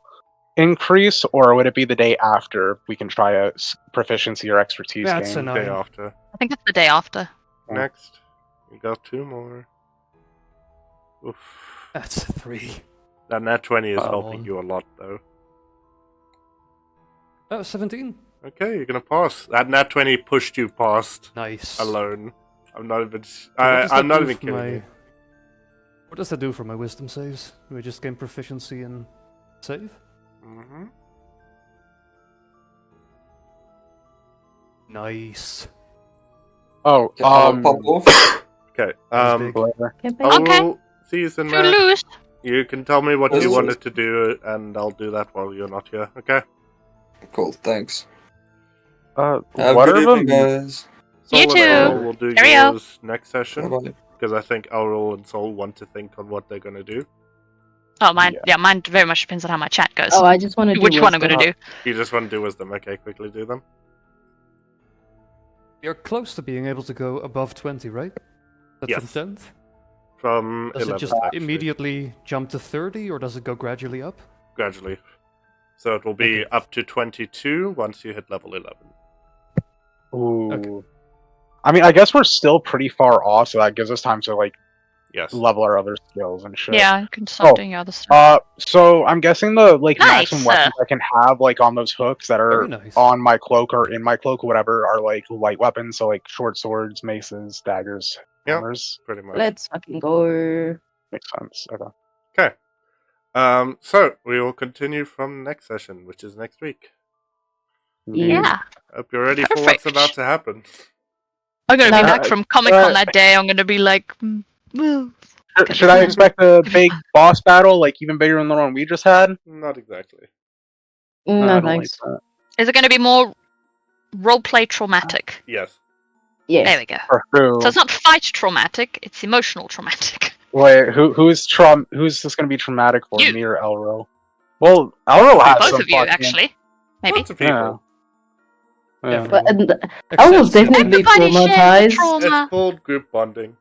increase, or would it be the day after we can try a proficiency or expertise That's game? a Day 9. after. I think it's the day after. Yeah. Next. We got 2 more. Oof. That's a 3. That nat 20 is Oh. helping you a lot though. Oh, 17. Okay, you're gonna pass. That nat 20 pushed you past Nice. alone. I'm not even. So what does I'm that not do even for kidding my- you. What does that do for my wisdom saves? Do I just gain proficiency in save? Mm-hmm. Nice. Oh, I'll pop off. Okay. That was big. whatever. Okay, I babe. Okay. will see you soon, To Matt. lose. You can tell me what you Yes. wanted to do, and I'll do that while you're not here. Okay. Cool, thanks. What Have are a good evening, the guys. Soul You and too. Errol will do Cheerio. yours next session Bye-bye. because I think Errol and Soul want to think on what they're gonna do. Oh, mine. Yeah. Yeah, mine very much depends on how my chat goes. Oh, I just want to do Which one I'm wisdom. gonna do? You just want to do wisdom. Okay, quickly do them. You're close to being able to go above 20, right? That's Yes. from 10th? From Does 11th, it just actually, immediately jump to 30, or does it go gradually up? gradually. So it will be Okay. up to 22 once you hit level 11. Ooh. Okay. I mean, I guess we're still pretty far off, so that gives us time to like Yes. level our other skills and shit. Yeah, I can start doing other stuff. So I'm guessing the Nice. maximum weapons I can have on those hooks that Very are nice. on my cloak or in my cloak or whatever are light weapons, so short swords, maces, daggers, Yep. hammers. Pretty much. Let's fucking go. Makes sense. Okay. Okay. So we will continue from next session, which is next week. Yeah. Hope you're ready for what's Perfect. about to happen. I'm gonna be No, back from Comic Con that day. I'm gonna be like, Should I expect a big boss battle, even bigger than the one we just had? Not exactly. I No, don't thanks. like that. is it gonna be more roleplay traumatic? Yes. Yes. There we go. For who? So it's not fight traumatic; it's emotional traumatic. Wait, who's this gonna be traumatic for, You. me or Elro? Well, Elro has Both some of you, fucking- actually. Maybe. Lots of people. Yeah. But, I was Except definitely Everybody shares traumatized. trauma. It's called group bonding.